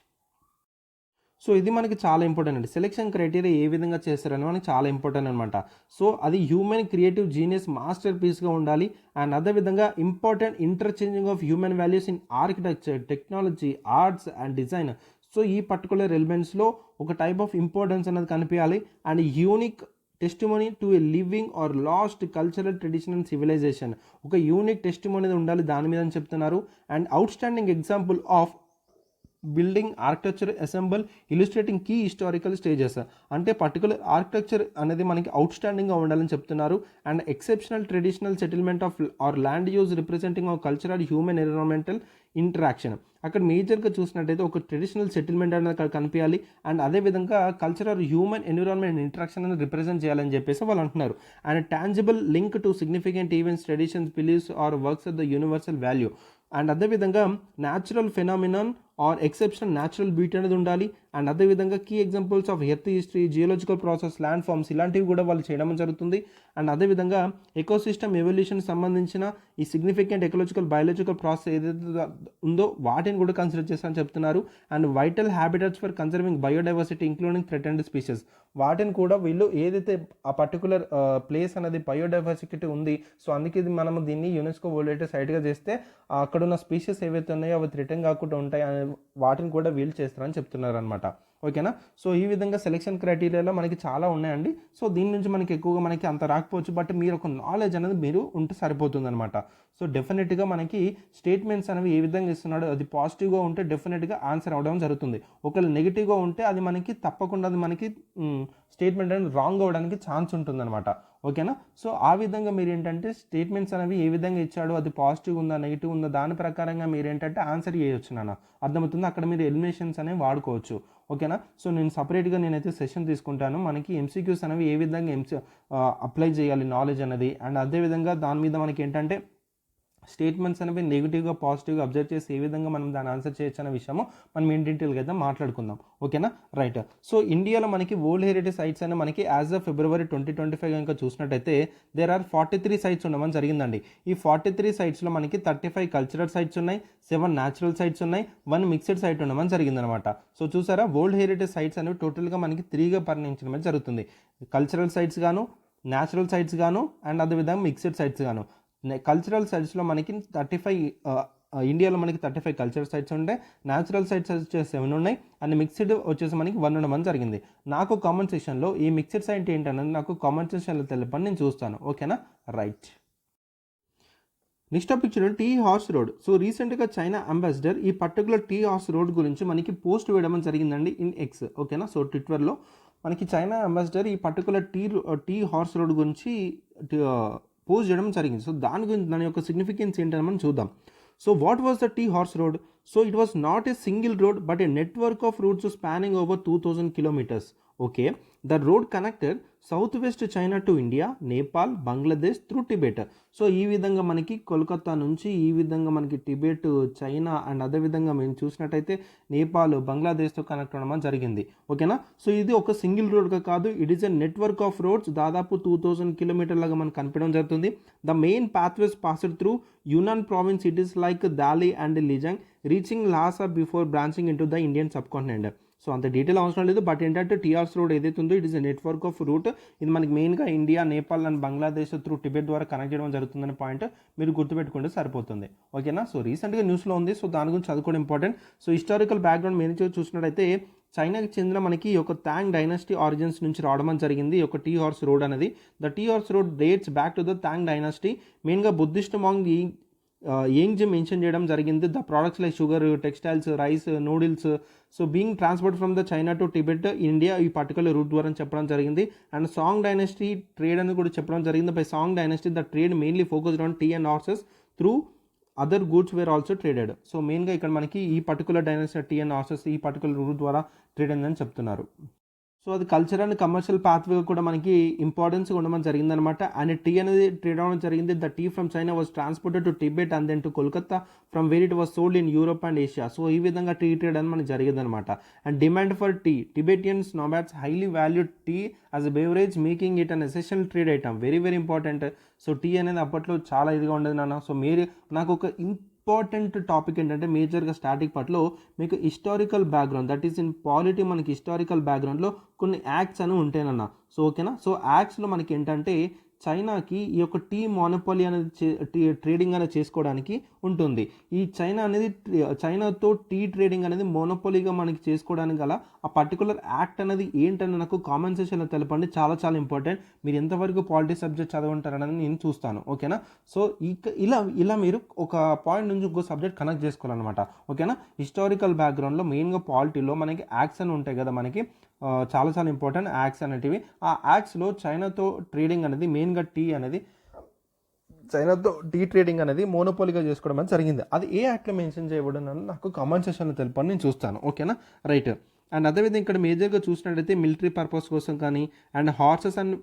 సో ఇది మనకి చాలా ఇంపార్టెంట్ అండి. సెలెక్షన్ క్రైటీరియా ఏ విధంగా చేస్తారని మనకి చాలా ఇంపార్టెంట్ అనమాట. సో అది హ్యూమన్ క్రియేటివ్ జీనియస్ మాస్టర్ పీస్గా ఉండాలి అండ్ అదేవిధంగా important interchanging of human values in architecture, technology, arts and design. So ఈ పర్టికులర్ ఎలిమెంట్స్లో ఒక టైప్ ఆఫ్ ఇంపార్టెన్స్ అనేది కనిపించాలి and unique testimony to a living or lost cultural tradition and civilization. ఒక యూనిక్ టెస్టిమోనీ ఉండాలి దాని మీద అని చెప్తున్నారు. And outstanding example of building architecture assemble illustrating key historical stages. అంటే పర్టికులర్ ఆర్కిటెక్చర్ అనేది మనకి అవుట్ స్టాండింగ్గా ఉండాలని చెప్తున్నారు. And exceptional traditional settlement of or land use representing of cultural human environmental interaction. అక్కడ మేజర్గా చూసినట్టయితే ఒక ట్రెడిషనల్ సెటిల్మెంట్ అనేది అక్కడ కనిపించాలి అండ్ అదేవిధంగా కల్చరల్ హ్యూమన్ ఎన్విరాన్మెంట్ ఇంటరాక్షన్ అనేది రిప్రజెంట్ చేయాలని చెప్పేసి వాళ్ళు అంటున్నారు. And tangible link to significant events, traditions, beliefs or works of the universal value. And అదేవిధంగా natural phenomenon or exception natural beauty అనేది ఉండాలి. అండ్ అదేవిధంగా key examples of earth history, geological process, landforms ఇలాంటివి కూడా వాళ్ళు చేయడం జరుగుతుంది. And అదేవిధంగా ఎకోసిస్టమ్ ఎవల్యూషన్ సంబంధించిన ఈ సిగ్నిఫికెంట్ ఎకలాజికల్, బయాలజికల్ ప్రాసెస్ ఏదైతే ఉందో వాటిని కూడా కన్సిడర్ చేస్తారని చెప్తున్నారు. And vital habitats for conserving biodiversity including threatened species. వాటిని కూడా వీళ్ళు ఏదైతే ఆ పర్టికులర్ ప్లేస్ అనేది బయోడైవర్సిటీ ఉంది, సో అందుకే ఇది మనం దీన్ని యునెస్కో వరల్డ్ హెరిటేజ్ సైట్గా చేస్తే అక్కడున్న స్పీషీస్ ఏవైతే ఉన్నాయో అవి థ్రెటన్ కాకుండా ఉంటాయి అనే వాటిని కూడా వీళ్ళు చేస్తారని చెప్తున్నారు అనమాట. ఓకేనా. సో ఈ విధంగా సెలెక్షన్ క్రైటీరియాలో మనకి చాలా ఉన్నాయండి. సో దీని నుంచి మనకి ఎక్కువగా మనకి అంత రాకపోవచ్చు, బట్ మీరు ఒక నాలెడ్జ్ అనేది మీరు ఉంటే సరిపోతుంది అనమాట. సో డెఫినెట్గా మనకి స్టేట్మెంట్స్ అనేవి ఏ విధంగా ఇస్తున్నాడో అది పాజిటివ్గా ఉంటే డెఫినెట్గా ఆన్సర్ అవ్వడం జరుగుతుంది. ఒకవేళ నెగిటివ్గా ఉంటే అది మనకి తప్పకుండా అది మనకి స్టేట్మెంట్ అనేది రాంగ్ అవ్వడానికి ఛాన్స్ ఉంటుందన్నమాట. ఓకేనా. సో ఆ విధంగా మీరు ఏంటంటే స్టేట్మెంట్స్ అనేవి ఏ విధంగా ఇచ్చాడో అది పాజిటివ్ ఉందా నెగిటివ్ ఉందా దాని ప్రకారంగా మీరు ఏంటంటే ఆన్సర్ చేయొచ్చు నాన్న, అర్థమవుతుంది. అక్కడ మీరు ఎలిమినేషన్స్ అనేవి వాడుకోవచ్చు. ఓకేనా. సో నేను సపరేట్గా నేనైతే సెషన్ తీసుకుంటాను. మనకి ఎంసీక్యూస్ అనేవి ఏ విధంగా అప్లై చేయాలి నాలెడ్జ్ అనేది అండ్ అదేవిధంగా దాని మీద మనకి ఏంటంటే స్టేట్మెంట్స్ అనేవి నెగిటివ్గా పాజిటివ్గా అబ్జర్వ్ చేసి ఏ విధంగా మనం దాన్ని ఆన్సర్ చేయొచ్చు అనే విషయము మనం ఇన్ డీటెయిల్గా అయితే మాట్లాడుకుందాం. ఓకేనా, రైట్. సో ఇండియాలో మనకి వరల్డ్ హెరిటేజ్ సైట్స్ అనే మనకి యాజ్ ఆఫ్ ఫిబ్రవరి 2025 కనుక చూసినట్టయితే దేర్ ఆర్ 43 సైట్స్ ఉండమని జరిగిందండి. ఈ 43 సైట్స్లో మనకి 35 కల్చరల్ సైట్స్ ఉన్నాయి, 7 న్యాచురల్ సైట్స్ ఉన్నాయి, 1 మిక్స్డ్ సైట్ ఉండమని జరిగిందనమాట. సో చూసారా, వరల్డ్ హెరిటేజ్ సైట్స్ అనేవి టోటల్గా మనకి 3గా పరిగణించడం జరుగుతుంది. కల్చరల్ సైట్స్ గాను, న్యాచురల్ సైట్స్ గాను అండ్ అదేవిధంగా మిక్స్డ్ సైట్స్ గాను. కల్చరల్ సైట్స్లో మనకి 35 ఇండియాలో మనకి 35 కల్చరల్ సైట్స్ ఉంటాయి, న్యాచురల్ సైట్స్ వచ్చేసి 7 ఉన్నాయి అండ్ మిక్స్డ్ వచ్చేసి మనకి 1 ఉండమని జరిగింది. నాకు కామెంట్ సెక్షన్లో ఈ మిక్స్డ్ సైట్ ఏంటన్నది నాకు కామెంట్ సెక్షన్లో తెలపని నేను చూస్తాను. ఓకేనా, రైట్. నెక్స్ట్ టాపిక్ చూడండి, టీ హార్స్ రోడ్. సో రీసెంట్గా చైనా అంబాసిడర్ ఈ పర్టికులర్ టీ హార్స్ రోడ్ గురించి మనకి పోస్ట్ వేయడం జరిగిందండి ఇన్ ఎక్స్. ఓకేనా, సో ట్విట్టర్లో మనకి చైనా అంబాసిడర్ ఈ పర్టికులర్ టీ హార్స్ రోడ్ గురించి పోస్ట్ చేయడం జరిగింది. సో దాని యొక్క సిగ్నిఫికెన్స్ ఏంటని మనం చూద్దాం. So what was the tea horse road? So it was not a single road but a network of routes spanning over 2000 kilometers. Okay, the road connected south west China to India, Nepal, Bangladesh through Tibet. So ఈ విధంగా మనకి కోల్కతా నుంచి ఈ విధంగా మనకి Tibet, China and అదేవిధంగా మేము చూసినట్టయితే నేపాల్, బంగ్లాదేశ్తో కనెక్ట్ అవ్వడం జరిగింది. ఓకేనా. సో ఇది ఒక సింగిల్ రోడ్గా కాదు, it is a network of roads. దాదాపు 2000 కిలోమీటర్ లాగా మనకు కనిపించడం జరుగుతుంది. The main pathways passed through Yunnan province cities like Dali and Lijiang, reaching Lhasa before branching in to the Indian subcontinent. So అంత detail అవసరం లేదు, but ఏంటంటే tea horse road ఏదైతే ఉందో it is a network of route. ఇది మనకి మెయిన్గా India, Nepal and Bangladesh through Tibet ద్వారా కనెక్ట్ చేయడం జరుగుతుందనే పాయింట్ మీరు గుర్తుపెట్టుకుంటే సరిపోతుంది. ఓకేనా. సో రీసెంట్గా న్యూస్లో ఉంది, సో దాని గురించి చదువుకోవడం ఇంపార్టెంట్. సో హిస్టారికల్ బ్యాక్గ్రౌండ్ మీరు చూసినట్టయితే చైనాకి చెందిన మనకి ఒక తాంగ్ డైనాసిటీ ఆరిజిన్స్ నుంచి రావడం జరిగింది ఒక టీ హార్స్ రోడ్ అనేది. The tea horse road dates back to the Tang dynasty. మెయిన్గా బుద్ధిస్ట్ మాంగ్ ఏంగ్ మెన్షన్ చేయడం జరిగింది. The products like sugar, textiles, rice, noodles so being transport from the China to Tibet India ఈ particular route ద్వారా చెప్పడం జరిగింది. And song dynasty trade అని కూడా చెప్పడం జరిగింది. By Song dynasty the trade mainly focused on tea and horses through other goods were also traded. So మెయిన్గా ఇక్కడ మనకి ఈ particular dynasty tea and horses ఈ పర్టికులర్ రూట్ ద్వారా ట్రేడ్ అయిందని చెప్తున్నారు. సో అది కల్చర్ అండ్ కమర్షియల్ పాత్వే కూడా మనకి ఇంపార్టెన్స్ ఉండడం జరిగిందనమాట. అండ్ టీ అనేది ట్రేడ్ అవ్వడం జరిగింది. The tea from China was transported to Tibet and then to Kolkata from where it was sold in Europe and Asia. So ఈ విధంగా టీ ట్రేడ్ అని మనకి జరిగిందనమాట. And demand for tea, Tibetans nomads highly valued tea as a beverage, making it an essential trade item. Very very important. So tea అనేది అప్పట్లో చాలా ఇదిగా ఉండేది నాన్న. సో మీరు నాకు ఒక ఇంపార్టెంట్ టాపిక్ ఏంటంటే మేజర్గా స్టార్టింగ్ పార్ట్లో మీకు historical background, that is in polity మనకి హిస్టారికల్ బ్యాక్గ్రౌండ్లో కొన్ని యాక్ట్స్ అని ఉంటాయనన్నా. సో ఓకేనా. సో యాక్ట్స్లో మనకి ఏంటంటే చైనాకి ఈ యొక్క టీ మోనోపాలీ అనేది ట్రేడింగ్ అనేది చేసుకోవడానికి ఉంటుంది. ఈ చైనాతో టీ ట్రేడింగ్ అనేది మోనోపాలీగా మనకి చేసుకోవడానికి గల ఆ పర్టికులర్ యాక్ట్ అనేది ఏంటని నాకు కామెంట్ సెక్షన్లో తెలపండి. చాలా చాలా ఇంపార్టెంట్. మీరు ఎంతవరకు పాలిటీ సబ్జెక్ట్ చదవంటారనేది నేను చూస్తాను. ఓకేనా. సో ఇలా మీరు ఒక పాయింట్ నుంచి ఇంకో సబ్జెక్ట్ కనెక్ట్ చేసుకోవాలన్నమాట. ఓకేనా. హిస్టారికల్ బ్యాక్గ్రౌండ్లో మెయిన్గా పాలిటీలో మనకి యాక్ట్స్ అని ఉంటాయి కదా, మనకి చాలా చాలా ఇంపార్టెంట్ యాక్ట్స్ అనేటివి. ఆ యాక్ట్స్లో చైనాతో ట్రేడింగ్ అనేది మెయిన్గా చైనాతో టీ ట్రేడింగ్ అనేది మోనోపోలీగా చేసుకోవడం అనేది జరిగింది. అది ఏ యాక్ట్లో మెన్షన్ చేయబడి నాకు కామెంట్ సెక్షన్లో తెలుపని నేను చూస్తాను. ఓకేనా. రైట్. అండ్ అదేవిధంగా ఇక్కడ మేజర్గా చూసినట్టయితే మిలిటరీ పర్పస్ కోసం కానీ అండ్ హార్సెస్ అండ్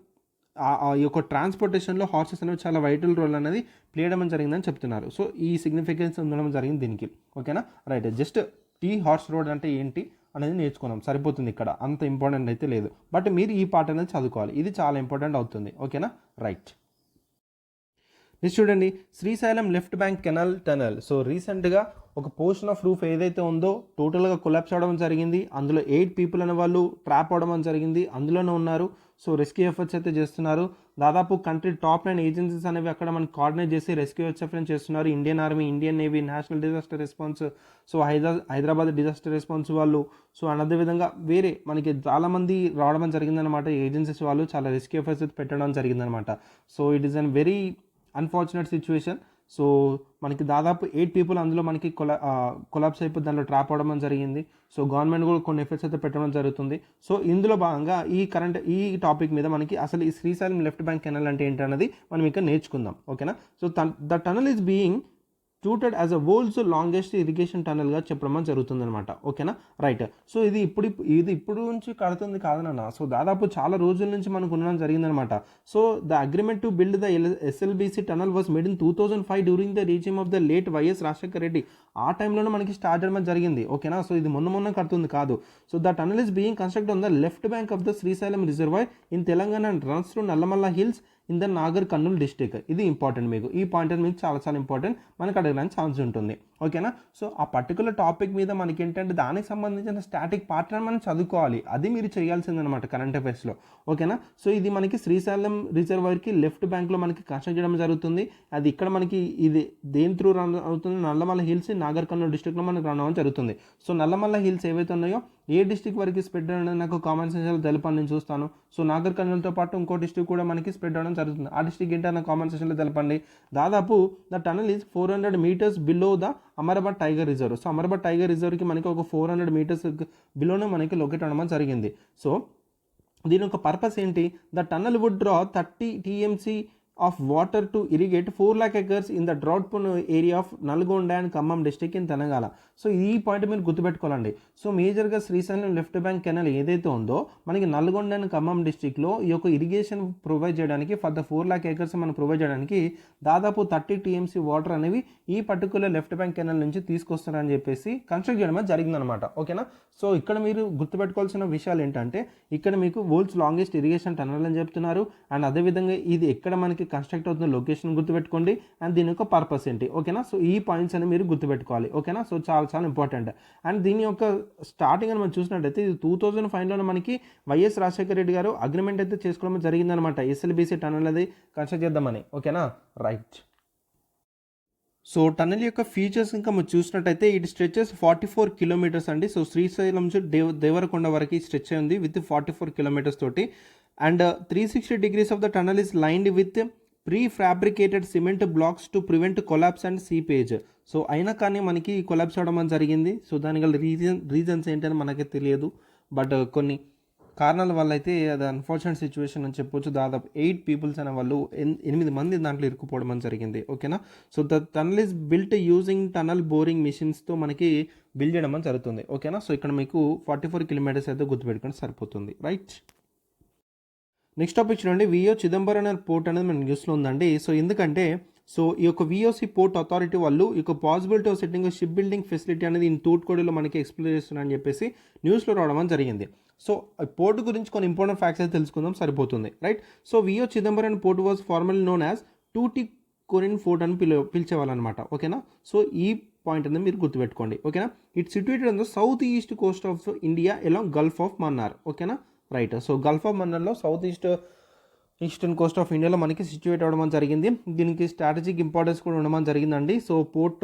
ఈ యొక్క ట్రాన్స్పోర్టేషన్లో హార్సెస్ అనేవి చాలా వైటల్ రోల్ అనేది ప్లే చేయడం జరిగిందని చెప్తున్నారు. సో ఈ సిగ్నిఫికెన్స్ ఉండడం జరిగింది దీనికి. ఓకేనా. Right. Just tea horse road అంటే ఏంటి అనేది నేర్చుకున్నాం, సరిపోతుంది. ఇక్కడ అంత ఇంపార్టెంట్ అయితే లేదు, బట్ మీరు ఈ పార్ట్ అనేది చదువుకోవాలి. ఇది చాలా ఇంపార్టెంట్ అవుతుంది. ఓకేనా. రైట్. నెక్స్ట్ చూడండి, Srisailam left bank canal tunnel. So రీసెంట్గా ఒక పోర్షన్ ఆఫ్ రూఫ్ ఏదైతే ఉందో టోటల్గా కొలాప్స్ అవడం జరిగింది. అందులో 8 పీపుల్ అనే వాళ్ళు ట్రాప్ అవడం జరిగింది, అందులోనే ఉన్నారు. సో రెస్క్యూ ఎఫర్ట్స్ అయితే చేస్తున్నారు. దాదాపు కంట్రీ టాప్ 9 ఏజెన్సీస్ అనేవి అక్కడ మనకి కోఆర్డినేట్ చేసి రెస్క్యూ ఎఫర్ట్స్ చేస్తున్నారు. Indian army, Indian navy, national disaster response, so Hyderabad disaster response వాళ్ళు, సో అదేవిధంగా వేరే మనకి చాలామంది రావడం జరిగిందనమాట. ఏజెన్సీస్ వాళ్ళు చాలా రెస్క్యూ ఎఫర్ట్స్ పెట్టడం జరిగిందనమాట. So it is an very unfortunate situation. So మనకి దాదాపు 8 పీపుల్ అందులో మనకి కొలాప్స్ అయిపోయి దాంట్లో ట్రాప్ అవడం జరిగింది. సో గవర్నమెంట్ కూడా కొన్ని ఎఫర్ట్స్ అయితే పెట్టడం జరుగుతుంది. సో ఇందులో భాగంగా ఈ టాపిక్ మీద మనకి అసలు ఈ శ్రీశైలం లెఫ్ట్ బ్యాంక్ కెనాల్ అంటే ఏంటన్నది మనం ఇక్కడ నేర్చుకుందాం. ఓకేనా. So the tunnel is being touted as a world's longest irrigation టనల్గా చెప్పడం జరుగుతుందన్నమాట. ఓకేనా. రైట్. సో ఇది ఇప్పుడు నుంచి కడుతుంది కాదనన్నా. సో దాదాపు చాలా రోజుల నుంచి మనకు ఉండడం జరిగిందనమాట. So the agreement to build the SLBC tunnel was made in 2005 during the regime of the late YS Rajasekhara Reddy. ఆ టైంలోనే మనకి స్టార్ట్ చేయడం జరిగింది. ఓకేనా. సో ఇది మొన్న కడుతుంది కాదు. So the tunnel is being construct on the left bank of the Srisailam reservoir in Telangana and runs through Nallamala hills in the Nagar Kurnool district. ఇది ఇంపార్టెంట్. మీకు ఈ పాయింట్ మీకు చాలా చాలా ఇంపార్టెంట్, మనకు అడగడానికి ఛాన్స్ ఉంటుంది. ఓకేనా. సో ఆ పర్టికులర్ టాపిక్ మీద మనకి ఏంటంటే దానికి సంబంధించిన స్టాటిక్ పార్ట్ అని మనం చదువుకోవాలి. అది మీరు చేయాల్సిందనమాట కరెంట్ అఫైర్స్లో. ఓకేనా. సో ఇది మనకి శ్రీశైలం రిజర్వాయర్కి లెఫ్ట్ బ్యాంక్లో మనకి కన్స్ట్రక్ట్ చేయడం జరుగుతుంది. అది ఇక్కడ మనకి ఇది దేని త్రూ రన్ అవుతుంది, నల్లమల్ల హిల్స్ నాగర్ కర్నూల్ డిస్టిక్లో మనకి రన్ అవ్వడం జరుగుతుంది. సో నల్లమల్ల హిల్స్ ఏవైతే ఉన్నాయో ఏ డిస్టిక్ వరకు స్ప్రెడ్ అనేది నాకు కామెంట్ సెక్షన్లో తెలపని నేను చూస్తాను. సో నాగర్ కర్నూల్తో పాటు ఇంకో డిస్టిక్ కూడా మనకి స్ప్రెడ్ అవ్వడం జరుగుతుంది. ఆ డిస్టిక్ ఏంటో నాకు కామెంట్ సెక్షన్లో తెలపండి. దాదాపు the tunnel is 400 meters below the Amrabad tiger reserve. So Amrabad tiger రిజర్వ్కి మనకి ఒక 400 meters బిలోనే మనకి లొకేట్ అవ్వడం జరిగింది. సో దీని యొక్క పర్పస్ ఏంటి, the tunnel would draw 30 TMC of water to irrigate 4 lakh acres in the drought prone area of Nalgonda and Khammam district in Telangana. So ఈ పాయింట్ మీరు గుర్తుపెట్టుకోవాలండి. సో మేజర్గా శ్రీశైలం లెఫ్ట్ బ్యాంక్ కెనాల్ ఏదైతే ఉందో మనకి నల్గొండ అండ్ ఖమ్మం డిస్ట్రిక్ట్లో ఈ యొక్క ఇరిగేషన్ ప్రొవైడ్ చేయడానికి ఫర్ ద 4 lakh acres మనం ప్రొవైడ్ చేయడానికి దాదాపు 30 TMC వాటర్ అనేవి ఈ పర్టికులర్ లెఫ్ట్ బ్యాంక్ కెనాల్ నుంచి తీసుకొస్తారని చెప్పేసి కన్స్ట్రక్ట్ చేయడం జరిగిందనమాట. ఓకేనా. సో ఇక్కడ మీరు గుర్తుపెట్టుకోవాల్సిన విషయాలు ఏంటంటే ఇక్కడ మీకు వరల్డ్స్ లాంగెస్ట్ ఇరిగేషన్ టనల్ అని చెప్తున్నారు. అండ్ అదేవిధంగా ఇది ఎక్కడ మనకి కన్స్ట్రక్ట్ అవుతున్న లొకేషన్ గుర్తుపెట్టుకోండి అండ్ దీని యొక్క పర్పస్ ఏంటి. ఓకేనా. సో ఈ పాయింట్స్ అని మీరు గుర్తుపెట్టుకోవాలి. ఓకేనా. సో చాలా చాలా ఇంపార్టెంట్. అండ్ దీని యొక్క స్టార్టింగ్ అని మనం చూసినట్టయితే ఇది 2005లో మనకి వైఎస్ రాజశేఖర రెడ్డి గారు అగ్రిమెంట్ అయితే చేసుకోవడం జరిగిందనమాట. SLBC టనల్ అది కన్స్ట్రక్ట్ చేద్దామని. ఓకేనా. రైట్. సో టనల్ యొక్క ఫీచర్స్ ఇంకా మనం చూసినట్టయితే ఇట్ స్ట్రెచెస్ 44 kilometers అండి. సో శ్రీశైలం నుంచి దేవరకొండ వరకు స్ట్రెచ్ అయింది విత్ 44 kilometers తోటి. And 360 degrees of the tunnel is lined with pre fabricated cement blocks to prevent collapse and seepage. So అయినా కానీ మనకి కొలాప్స్ అవడం జరిగింది. సో దానికి గల రీజన్స్ ఏంటని మనకి తెలియదు. బట్ కొన్ని కారణాల వల్ల అయితే అది అన్ఫార్చునేట్ సిచ్యువేషన్ అని చెప్పొచ్చు. దాదాపు 8 people అనే వాళ్ళు 8 మంది దాంట్లో ఇరుక్కుపోవడం జరిగింది. ఓకేనా. So the tunnel is built using tunnel boring మిషన్స్తో మనకి బిల్డ్ చేయడం జరుగుతుంది. ఓకేనా. సో ఇక్కడ మీకు 44 kilometers అయితే గుర్తుపెట్టుకుంటే సరిపోతుంది. రైట్. నెక్స్ట్ టాపిక్ చూడండి. విఓ చిదంబరం పోర్ట్ అనేది మన న్యూస్లో ఉందండి. సో ఎందుకంటే సో ఈ యొక్క VOC పోర్ట్ అథారిటీ వాళ్ళు ఈ యొక్క possibility of setting ship building facility అనేది ఇన్ తూట్కోడిలో మనకి ఎక్స్ప్లెయిన్ చేస్తున్నారని చెప్పేసి న్యూస్లో రావడం జరిగింది. సో పోర్ట్ గురించి కొన్ని ఇంపార్టెంట్ ఫ్యాక్ట్స్ అయితే తెలుసుకుందాం సరిపోతుంది. Right. So VO Chidambaram port was formally known as Tuticorin port అని పిలిచేవాళ్ళనమాట. ఓకేనా. సో ఈ పాయింట్ అనేది మీరు గుర్తుపెట్టుకోండి. ఓకేనా. It's situated on the south east coast of India along gulf of Mannar. ఓకేనా. రైట్. సో గల్ఫ్ ఆఫ్ మన్నార్లో సౌత్ ఈస్టర్న్ కోస్ట్ ఆఫ్ ఇండియాలో మనకి సిచ్యువేట్ అవ్వడం జరిగింది. దీనికి స్ట్రాటజిక్ ఇంపార్టెన్స్ కూడా ఉండడం జరిగిందండి. So port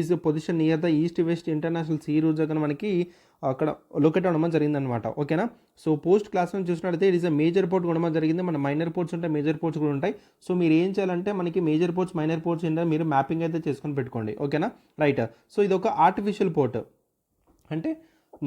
is position near the east west international sea route దగ్గర మనకి అక్కడ లొకేట్ అవ్వడం జరిగిందనమాట. ఓకేనా. సో పోస్ట్ క్లాస్ నుంచి చూసినట్లయితే it is a major port ఉండడం జరిగింది. మన మైనర్ పోర్ట్స్ ఉంటాయి, మేజర్ పోర్ట్స్ కూడా ఉంటాయి. సో మీరు ఏం చేయాలంటే మనకి మేజర్ పోర్ట్స్ మైనర్ పోర్ట్స్ ఏంటో మీరు మ్యాపింగ్ అయితే చేసుకొని పెట్టుకోండి. ఓకేనా. రైట్. సో ఇది ఒక ఆర్టిఫిషియల్ పోర్ట్, అంటే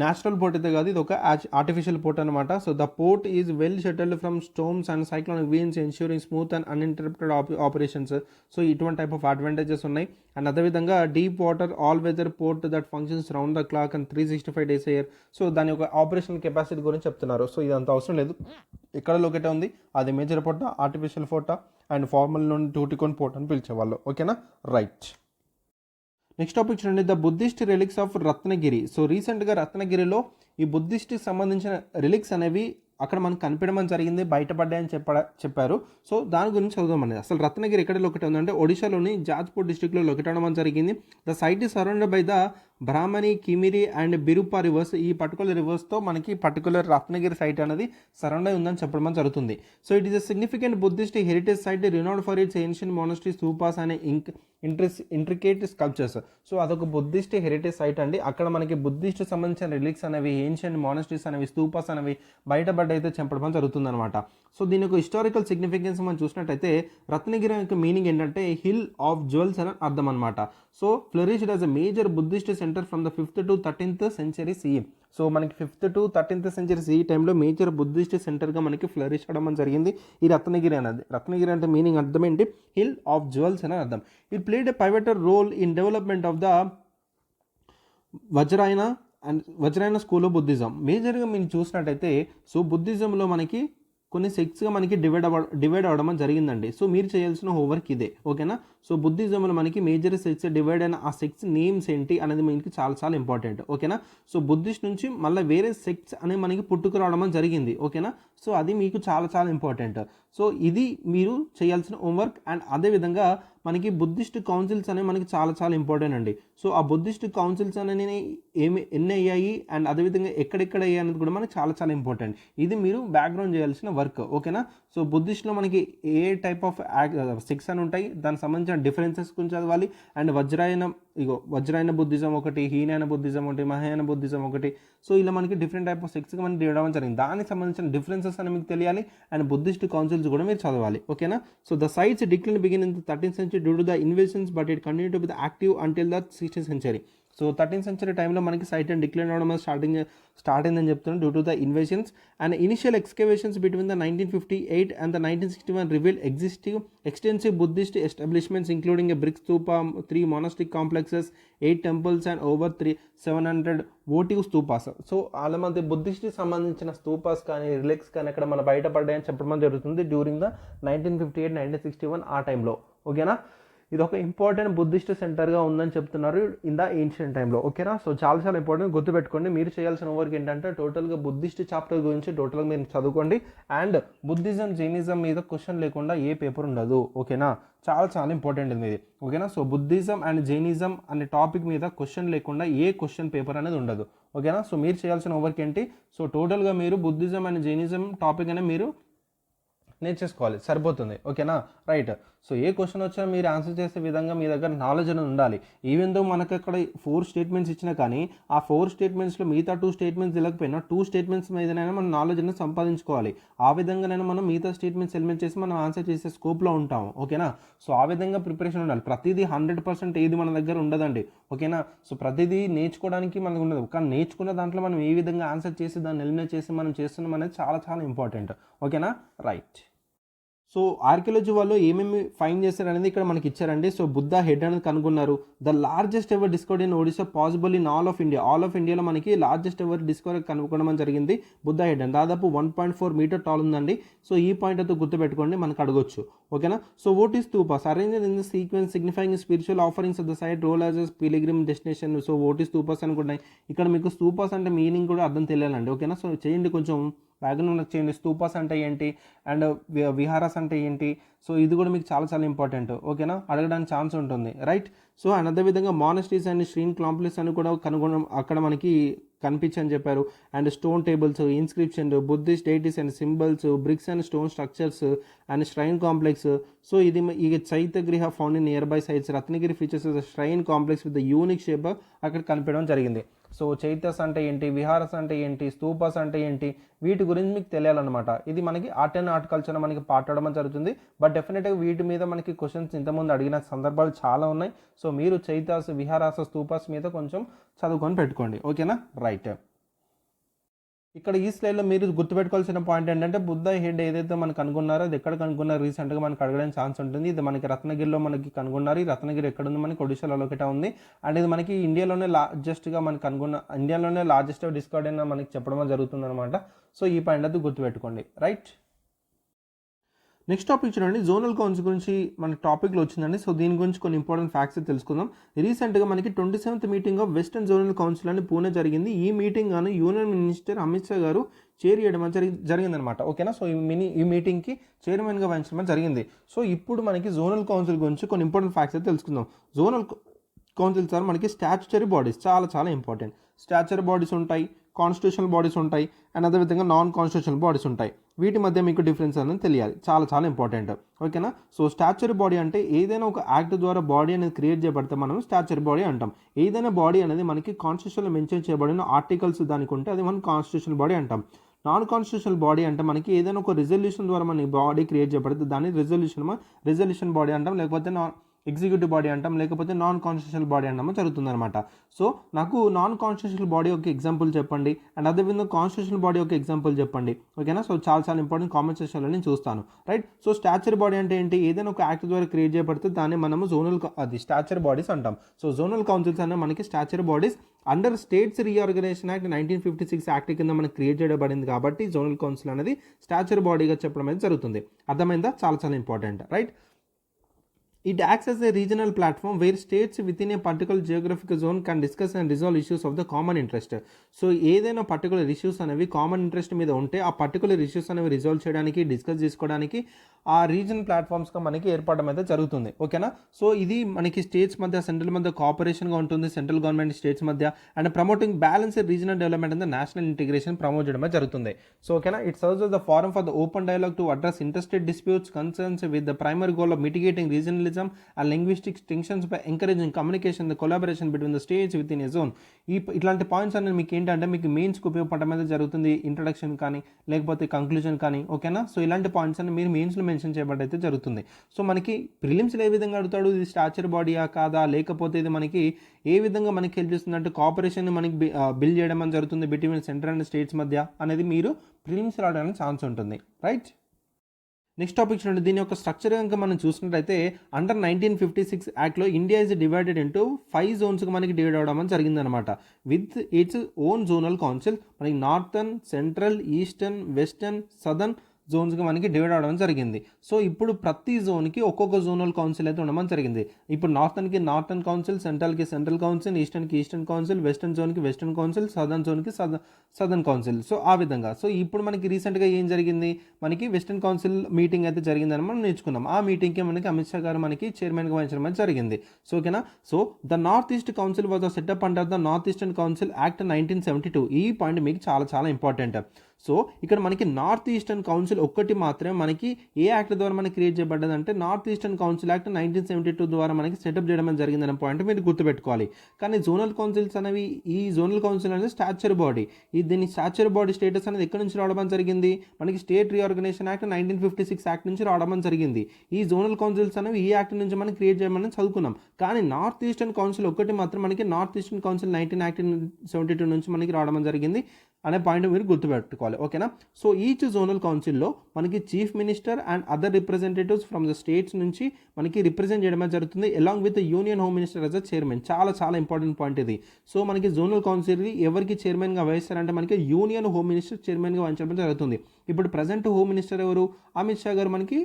న్యాచురల్ పోర్ట్ అయితే కాదు, ఇది ఒక ఆర్టిఫిషియల్ పోర్ట్ అనమాట. So the port is well sheltered from storms and cyclonic winds ensuring smooth and uninterrupted operations. So ఇటువంటి టైప్ ఆఫ్ అడ్వాంటేజెస్ ఉన్నాయి. అండ్ అదేవిధంగా deep water all weather port that functions round the clock and 365 days a year. So దాని యొక్క operational capacity గురించి చెప్తున్నారు. So ఇదంత అవసరం లేదు, ఎక్కడ లొకేట్ ఉంది, అది major port, artificial port and formal నుండి టూటికోన్ పోర్ట్ అని పిలిచేవాళ్ళు. ఓకేనా. రైట్. నెక్స్ట్ టాపిక్ చూడండి. The Buddhist relics of Ratnagiri. So రీసెంట్గా రత్నగిరిలో ఈ బుద్ధిస్ట్కి సంబంధించిన రిలిక్స్ అనేవి అక్కడ మనకు కనిపించడం జరిగింది, బయటపడ్డాయని చెప్పారు. సో దాని గురించి చదువుదామని. అసలు రత్నగిరి ఎక్కడ లొకేట్ ఉందంటే ఒడిశాలోని జాజ్పూర్ డిస్ట్రిక్ట్లో లొకేట్ అవ్వడం జరిగింది. The site is surrounded by the Brahmani, Kimiri and Birupa rivers. ఈ పర్టికులర్ రివర్స్తో మనకి పర్టికులర్ రత్నగిరి సైట్ అనేది సరౌండ్ అయి ఉందని చెప్పడం జరుగుతుంది. So it is a significant Buddhist heritage site renowned for its ancient monastery stupas and intricate sculptures. So అదొక బుద్ధిస్ట్ హెరిటేజ్ సైట్ అండి. అక్కడ మనకి బుద్ధిస్ట్ సంబంధించిన రిలిక్స్ అనేవి, ఏన్షియన్ మోనస్ట్రీస్ అనేవి, స్తూపాస్ అనేవి బయటపడ్డ అయితే చెప్పడం జరుగుతుంది అనమాట. సో దీని యొక్క హిస్టారికల్ సిగ్నిఫికెన్స్ మనం చూసినట్టయితే రత్నగిరి యొక్క మీనింగ్ ఏంటంటే హిల్ ఆఫ్ జ్యువెల్స్ అని అర్థం అనమాట. So flourished as a major Buddhist centre from the 5th to 13th century CE. So మనకి 5th to 13th century CE టైంలో మేజర్ బుద్ధిస్ట్ సెంటర్గా మనకి ఫ్లరిష్ అవ్వడం జరిగింది ఈ రత్నగిరి అనేది. రత్నగిరి అంటే మీనింగ్ అర్థం ఏంటి? హిల్ ఆఫ్ జ్యువెల్స్ అని అర్థం. It played a pivotal role in development of the Vajrayana school of Buddhism. మేజర్గా మీరు చూసినట్టయితే సో బుద్ధిజంలో మనకి కొన్ని సెక్ట్స్గా మనకి డివైడ్ అవ్వడం జరిగిందండి. సో మీరు చేయాల్సిన హోంవర్క్ ఇదే. ఓకేనా. సో బుద్ధిజంలో మనకి మేజర్ సెక్ట్స్ డివైడ్ అయిన ఆ సెక్ట్స్ నేమ్స్ ఏంటి అనేది మనకి చాలా చాలా ఇంపార్టెంట్. ఓకేనా. సో బుద్ధిస్ట్ నుంచి మళ్ళీ వేరే సెక్ట్స్ అనేవి మనకి పుట్టుకురావడం జరిగింది. ఓకేనా. సో అది మీకు చాలా చాలా ఇంపార్టెంట్. సో ఇది మీరు చేయాల్సిన హోంవర్క్. అండ్ అదేవిధంగా మనకి బుద్ధిస్ట్ కౌన్సిల్స్ అనేవి మనకి చాలా చాలా ఇంపార్టెంట్ అండి. సో ఆ బుద్ధిస్ట్ కౌన్సిల్స్ అనేవి ఎన్ని అయ్యాయి అండ్ అదేవిధంగా ఎక్కడెక్కడ అయ్యాయి అనేది కూడా మనకి చాలా చాలా ఇంపార్టెంట్. ఇది మీరు బ్యాక్గ్రౌండ్ చేయాల్సిన వర్క్. ఓకేనా. సో బుద్ధిస్ట్లో మనకి ఏ టైప్ ఆఫ్ సెక్ట్స్ అని ఉంటాయి, దానికి సంబంధించిన డిఫరెన్సెస్ గురించి చదవాలి. అండ్ వజ్రాయన బుద్ధిజం ఒకటి, హీనాయన బుద్ధిజం ఒకటి, మహాయాన బుద్ధిజం ఒకటి. సో ఇలా మనకి డిఫరెంట్ టైప్ ఆఫ్ సెక్ట్స్గా మనకి డివైడ్ జరిగింది. దానికి సంబంధించిన డిఫరెన్సెస్ అని మీకు తెలియాలి. అండ్ బుద్ధిస్ట్ కౌన్సిల్స్ కూడా మీరు చదవాలి. ఓకేనా. So the sites decline begin in the 13th century due to the invasions but it continue to be active until the 16th century. So 13th century టైంలో మనకి సైట్ అండ్ డిక్లైన్ అవడం start అయిందని చెప్తున్నాను due to the invasions and initial excavations between the 1958 and the 1961 revealed extensive Buddhist establishments including a brick stupa, 3 monastic complexes, 8 temples and over 700 votive stupas. So వాళ్ళ మధ్య బుద్ధిస్ట్కి సంబంధించిన స్తూపాస్ కానీ relics కానీ అక్కడ మన బయటపడ్డాయని చెప్పడం జరుగుతుంది డ్యూరింగ్ ద 1958-1961 ఆ టైంలో. ఓకేనా, ఇది ఒక ఇంపార్టెంట్ బుద్ధిస్ట్ సెంటర్గా ఉందని చెప్తున్నారు ఇన్ ద ఏన్షియంట్ టైంలో. ఓకేనా, సో చాలా చాలా ఇంపార్టెంట్, గుర్తుపెట్టుకోండి. మీరు చేయాల్సిన వర్క్ ఏంటంటే టోటల్గా బుద్ధిస్ట్ చాప్టర్ గురించి టోటల్గా మీరు చదువుకోండి. అండ్ బుద్ధిజం జైనిజం మీద క్వశ్చన్ లేకుండా ఏ పేపర్ ఉండదు. ఓకేనా, చాలా చాలా ఇంపార్టెంట్ ఇది మీది. ఓకేనా, సో బుద్ధిజం అండ్ జైనిజం అనే టాపిక్ మీద క్వశ్చన్ లేకుండా ఏ క్వశ్చన్ పేపర్ అనేది ఉండదు. ఓకేనా, సో మీరు చేయాల్సిన వర్క్ ఏంటి, సో టోటల్గా మీరు బుద్ధిజం అండ్ జైనిజం టాపిక్ అనేది మీరు నేర్చేసుకోవాలి, సరిపోతుంది. ఓకేనా, రైట్. సో ఏ క్వశ్చన్ వచ్చినా మీరు ఆన్సర్ చేసే విధంగా మీ దగ్గర నాలెడ్జ్ అనేది ఉండాలి. ఈవెన్ దో మనకు అక్కడ 4 స్టేట్మెంట్స్ ఇచ్చినా కానీ ఆ 4 స్టేట్మెంట్స్లో మిగతా 2 స్టేట్మెంట్స్ తెలియకపోయినా 2 స్టేట్మెంట్స్ మీదనైనా మనం నాలెడ్జ్ అనేది సంపాదించుకోవాలి. ఆ విధంగానైనా మనం మిగతా స్టేట్మెంట్స్ ఎలిమెంట్ చేసి మనం ఆన్సర్ చేసే స్కోప్లో ఉంటాము. ఓకేనా, సో ఆ విధంగా ప్రిపరేషన్ ఉండాలి. ప్రతిదీ 100% ఏది మన దగ్గర ఉండదండి. ఓకేనా, సో ప్రతిదీ నేర్చుకోవడానికి మనకు ఉండదు, కానీ నేర్చుకున్న దాంట్లో మనం ఏ విధంగా ఆన్సర్ చేసి దాన్ని ఎలిమినేట్ చేసి మనం చేస్తున్నాం అనేది చాలా చాలా ఇంపార్టెంట్. ఓకేనా, రైట్. సో ఆర్కియాలజీ వాళ్ళు ఏమేమి ఫైండ్ చేశారు అనేది ఇక్కడ మనకి ఇచ్చారండి. సో బుద్ధ హెడ్ అనేది కనుగొన్నారు. The largest ever discovered in Odisha possible in all of ఇండియాలో మనకి లార్జెస్ట్ ఎవర్ డిస్కవరీ కనుగొనడం జరిగింది బుద్ధ హెడ్ అని. దాదాపు 1.4 మీటర్ టాల్ ఉందండి. సో ఈ పాయింట్ అయితే గుర్తుపెట్టుకోండి, మనకు అడగొచ్చు. ఓకేనా, so what is stupas arranged in the sequence signifying spiritual offerings of the site role as pilgrim destination. So what is stupas అనుకుంటున్నాయి. ఇక్కడ మీకు స్తూపాస్ అంటే మీనింగ్ కూడా అర్థం తెలియాలండి. ఓకేనా, సో చేయండి కొంచెం బ్యాక్గ్రౌండ్ చేయండి. స్తూపాస్ అంటే ఏంటి అండ్ విహారాస్ అంటే ఏంటి, సో ఇది కూడా మీకు చాలా చాలా ఇంపార్టెంట్. ఓకేనా, అడగడానికి ఛాన్స్ ఉంటుంది, రైట్. సో అండ్ అదేవిధంగా మానస్ట్రీస్ అండ్ శ్రీన్ కాంప్లెక్స్ అని కూడా కనుగొనడం అక్కడ మనకి కనిపించని చెప్పారు. And stone tables, inscription, Buddhist deities and symbols, bricks and stone structures and shrine complex. So ఇది ఈ chaityagriha found in near by sites. Ratnagiri features shrine complex with the unique shape అక్కడ కనిపించడం జరిగింది. సో చైత్యస్ అంటే ఏంటి, విహారస్ అంటే ఏంటి, స్తూపాస్ అంటే ఏంటి, వీటి గురించి మీకు తెలియాలన్నమాట. ఇది మనకి ఆర్ట్ అండ్ ఆర్ట్ కల్చర్ మనకి పాటడం జరుగుతుంది. బట్ డెఫినెట్గా వీటి మీద మనకి క్వశ్చన్స్ ఇంతకుముందు అడిగిన సందర్భాలు చాలా ఉన్నాయి. సో మీరు చైత్యాస్, విహారాస, స్తూపాస్ మీద కొంచెం చదువుకొని పెట్టుకోండి. ఓకేనా, రైట్. ఇక్కడ ఈ స్లైడ్లో మీరు గుర్తుపెట్టుకోవాల్సిన పాయింట్ ఏంటంటే బుద్ధ హెడ్ ఏదైతే మనకు కనుగొన్నారో అది ఎక్కడ కనుగొన్నారు రీసెంట్గా మనకు అడగడానికి ఛాన్స్ ఉంటుంది. ఇది మనకి రత్నగిరిలో మనకి కనుగొన్నారు. ఈ రత్నగిరి ఎక్కడ ఉంది, మనకి ఒడిశాలో లొకేట్ ఉంది. అండ్ ఇది మనకి ఇండియాలోనే లార్జెస్ట్గా మనకు ఇండియాలోనే లార్జెస్ట్ డిస్కవర్డ్ అని మనకి చెప్పడం జరుగుతుంది అనమాట. సో ఈ పాయింట్ అది గుర్తుపెట్టుకోండి, రైట్. నెక్స్ట్ టాపిక్ చూడండి, జోనల్ కౌన్సిల్ గురించి మన టాపిక్లో వచ్చిందండి. సో దీని గురించి కొన్ని ఇంపార్టెంట్ ఫ్యాక్ట్స్ తెలుసుకుందాం. రీసెంట్గా మనకి 27th meeting of western zonal council అని పూణే జరిగింది. ఈ మీటింగ్ గాను యూనియన్ మినిస్టర్ అమిత్ షా గారు చైర్ చేయడం జరిగిందనమాట. ఓకేనా, సో ఈ మీటింగ్కి చైర్మన్గా వహించడం జరిగింది. సో ఇప్పుడు మనకి జోనల్ కౌన్సిల్ గురించి కొన్ని ఇంపార్టెంట్ ఫ్యాక్ట్స్ అయితే తెలుసుకుందాం. జోనల్ కౌన్సిల్ సార్ మనకి స్టాచ్యుటరీ బాడీస్ చాలా చాలా ఇంపార్టెంట్. స్టాచ్యుటరీ బాడీస్ ఉంటాయి, కాన్స్టిట్యూషనల్ బాడీస్ ఉంటాయి, అండ్ అదేవిధంగా నాన్ కాన్స్టిట్యూషనల్ బాడీస్ ఉంటాయి. వీటి మధ్య మీకు డిఫరెన్స్ అనేది తెలియాలి, చాలా చాలా ఇంపార్టెంట్. ఓకేనా, సో స్టాచ్యుటరీ బాడీ అంటే ఏదైనా ఒక యాక్ట్ ద్వారా బాడీ అనేది క్రియేట్ చేయబడితే మనం స్టాచ్యుటరీ బాడీ అంటాం. ఏదైనా బాడీ అనేది మనకి కాన్స్టిట్యూషన్లో మెన్షన్ చేయబడిన ఆర్టికల్స్ దానికి ఉంటే అది మనం కాన్స్టిట్యూషనల్ బాడీ అంటాం. నాన్ కాన్స్టిట్యూషనల్ బాడీ అంటే మనకి ఏదైనా ఒక రిజల్యూషన్ ద్వారా మన బాడీ క్రియేట్ చేయబడితే దాన్ని రిజల్యూషన్ బాడీ అంటాం, లేకపోతే ఎగ్జిక్యూటివ్ బాడీ అంటాం, లేకపోతే నాన్ కాన్స్టిట్యూషనల్ బాడీ అంటామో జరుగుతుంది అనమాట. సో నాకు నాన్ కాన్స్టిట్యూషనల్ బాడీ ఒక ఎగ్జాంపుల్ చెప్పండి, అండ్ అదేవిధంగా కాన్స్టిట్యూషనల్ బాడీ ఒక ఎగ్జాంపుల్ చెప్పండి. ఓకేనా, సో చాలా చాలా ఇంపార్టెంట్, కామెంట్ సెక్షన్లో నేను చూస్తాను, రైట్. సో స్టాచ్యుటరీ బాడీ అంటే ఏంటి, ఏదైనా ఒక యాక్ట్ ద్వారా క్రియేట్ చేయబడితే దాన్ని మనము స్టాచ్యుటరీ బాడీస్ అంటాం. సో జోనల్ కౌన్సిల్స్ అనే మనకి statutory bodies under states reorganisation act 1956 act కింద మనకి క్రియేట్ చేయబడింది కాబట్టి జోనల్ కౌన్సిల్ అనేది స్టాచ్యుటరీ బాడీగా చెప్పడం అనేది జరుగుతుంది. అర్థమైందా, చాలా చాలా important, right. It acts as a regional platform where states within a particular geographical zone can discuss and resolve issues of the common interest. So ఏదైనా పర్టికులర్ ఇష్యూస్ అనేవి కామన్ ఇంట్రెస్ట్ మీద ఉంటే ఆ పర్టికులర్ ఇష్యూస్ అనేవి resolve చేయడానికి, discuss చేసుకోవడానికి ఆ regional ప్లాట్ఫామ్స్గా మనకి ఏర్పడడం అయితే జరుగుతుంది. ఓకేనా, సో ఇది మనకి స్టేట్స్ మధ్య, సెంట్రల్ మధ్య కోఆపరేషన్గా ఉంటుంది, సెంట్రల్ గవర్నమెంట్ స్టేట్స్ మధ్య, and promoting balanced regional development and national integration promote చేయడం జరుగుతుంది. సో ఓకేనా, it serves as the forum for the open dialogue to address interstate disputes, concerns with the primary goal of mitigating regional federalism and linguistic distinctions by encouraging communication and collaboration between the states within a zone. ఇట్లాంటి points అనేది మీకు ఏంటంటే మీకు మెయిన్స్కి ఉపయోగపడడం అనేది జరుగుతుంది, introduction కానీ లేకపోతే కంక్లూజన్ కానీ, ఓకేనా. సో ఇలాంటి పాయింట్స్ అన్ని మీరు మెయిన్స్లో మెన్షన్ చేయబడైతే జరుగుతుంది. సో మనకి ప్రిలిమ్స్లో ఏ విధంగా అడుగుతాడు, ఇది స్టాచర్ బాడీయా కాదా, లేకపోతే ఇది మనకి ఏ విధంగా మనకి హెల్ప్ చేస్తుంది అంటే కోఆపరేషన్ మనకి బిల్డ్ చేయడం అని జరుగుతుంది బిట్వీన్ సెంట్రల్ అండ్ స్టేట్స్ మధ్య అనేది మీరు ప్రిలిమ్స్ రావడానికి ఛాన్స్ ఉంటుంది, రైట్. నెక్స్ట్ టాపిక్ చూడండి. దీని యొక్క స్ట్రక్చర్ కనుక మనం చూసినట్టయితే అండర్ 1956 యాక్ట్లో ఇండియా ఇస్ డివైడెడ్ ఇంటూ 5 జోన్స్కి మనకి డివైడ్ అవ్వడం అని జరిగిందనమాట. With its own zonal council. మనకి northern, central, eastern, western, southern జోన్స్గా మనకి డివైడ్ అవ్వడం జరిగింది. సో ఇప్పుడు ప్రతి జోన్కి ఒక్కొక్క జోనల్ కౌన్సిల్ అయితే ఉండడం జరిగింది. ఇప్పుడు నార్థన్కి నార్థన్ కౌన్సిల్, సెంట్రల్కి సెంట్రల్ కౌన్సిల్, ఈస్టర్న్కి ఈస్టర్న్ కౌన్సిల్, వెస్టర్న్ జోన్కి వెస్టర్న్ కౌన్సిల్, సదర్న్ జోన్కి సదర్న్ కౌన్సిల్. సో ఆ విధంగా. సో ఇప్పుడు మనకి రీసెంట్గా ఏం జరిగింది, మనకి వెస్టర్న్ కౌన్సిల్ మీటింగ్ అయితే జరిగిందని మనం నేర్చుకున్నాం. ఆ మీటింగ్కి మనకి అమిత్ షా గారు మనకి చైర్మన్గా వహించడం అయితే జరిగింది. సో ఓకేనా. So the north east council was setup under the north eastern council act 1972. ఈ పాయింట్ మీకు చాలా చాలా ఇంపార్టెంట్. సో ఇక్కడ మనకి నార్త్ ఈస్టర్న్ కౌన్సిల్ ఒక్కటి మాత్రమే మనకి ఏ యాక్ట్ ద్వారా మనకి క్రియేట్ చేయబడ్డది అంటే నార్త్ ఈస్టర్న్ కౌన్సిల్ యాక్ట్ 1972 ద్వారా మనకి సెటప్ చేయడం జరిగిందనే పాయింట్ మీరు గుర్తుపెట్టుకోవాలి. కానీ జోనల్ కౌన్సిల్స్ అనేవి, ఈ జోనల్ కౌన్సిల్ అనేది స్టాచర్ బాడీ. దీని స్టాచర్ బాడీ స్టేటస్ అనేది ఎక్కడి నుంచి రావడం జరిగింది, మనకి స్టేట్ రీఆర్గనైజేషన్ యాక్ట్ 1956 యాక్ట్ నుంచి రావడం జరిగింది. ఈ జోనల్ కౌన్సిల్స్ అనేవి ఈ యాక్ట్ నుంచి మనం క్రియేట్ చేయమని చదువుకున్నాం. కానీ నార్త్ ఈస్టర్న్ కౌన్సిల్ ఒక్కటి మాత్రం మనకి నార్త్ ఈస్టర్న్ కౌన్సిల్ 1972 నుంచి మనకి రావడం జరిగింది అనే పాయింట్ మీరు గుర్తుపెట్టుకోవాలి, ఓకేనా. సో ఈచ్ జోనల్ కౌన్సిల్లో మనకి chief minister and other representatives from the states నుంచి మనకి రిప్రజెంట్ చేయడం జరుగుతుంది along with union home minister as a chairman. చాలా చాలా ఇంపార్టెంట్ పాయింట్ ఇది. సో మనకి జోనల్ కౌన్సిల్ ఎవరికి చైర్మన్గా వహిస్తారంటే మనకి యూనియన్ హోమ్ మినిస్టర్ చైర్మన్గా వహించడం జరుగుతుంది. ఇప్పుడు ప్రజెంట్ హోమ్ మినిస్టర్ ఎవరు, అమిత్ షా గారు మనకి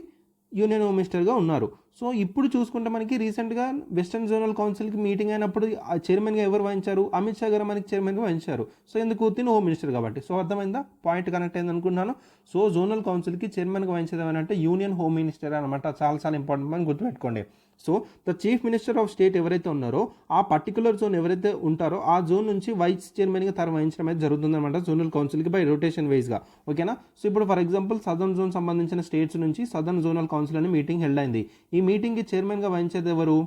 యూనియన్ హోమ్ మినిస్టర్గా ఉన్నారు. సో ఇప్పుడు చూసుకుంటే మనకి రీసెంట్గా వెస్టర్న్ జోనల్ కౌన్సిల్కి మీటింగ్ అయినప్పుడు చైర్మన్గా ఎవరు వహించారు, అమిత్ షా గారు మనకి చైర్మన్గా వహించారు. సో ఎందుకు తిని హోమ్ మినిస్టర్ కాబట్టి. సో అర్థమైందా, పాయింట్ కనెక్ట్ అయింది అనుకుంటున్నాను. సో జోనల్ కౌన్సిల్కి చైర్మన్గా వహించేది అంటే యూనియన్ హోమ్ మినిస్టర్ అనమాట. చాలా చాలా ఇంపార్టెంట్ మనం గుర్తుపెట్టుకోండి. So the chief minister of state ఎవరైతే ఉన్నారో ఆ పర్టికులర్ జోన్ ఎవరైతే ఉంటారో ఆ జోన్ నుంచి వైస్ చైర్మన్గా వహించడం అయితే జరుగుతుంది అనమాట జోనల్ కౌన్సిల్కి బై రొటేషన్ వైజ్గా, ఓకేనా. సో ఇప్పుడు ఫర్ ఎగ్జాంపుల్ సదర్న్ జోన్ సంబంధించిన స్టేట్స్ నుంచి సదర్న్ జోనల్ కౌన్సిల్ అని మీటింగ్ హెల్డ్ అయింది. ఈ మీటింగ్కి చైర్మన్గా వహించేది ఎవరు,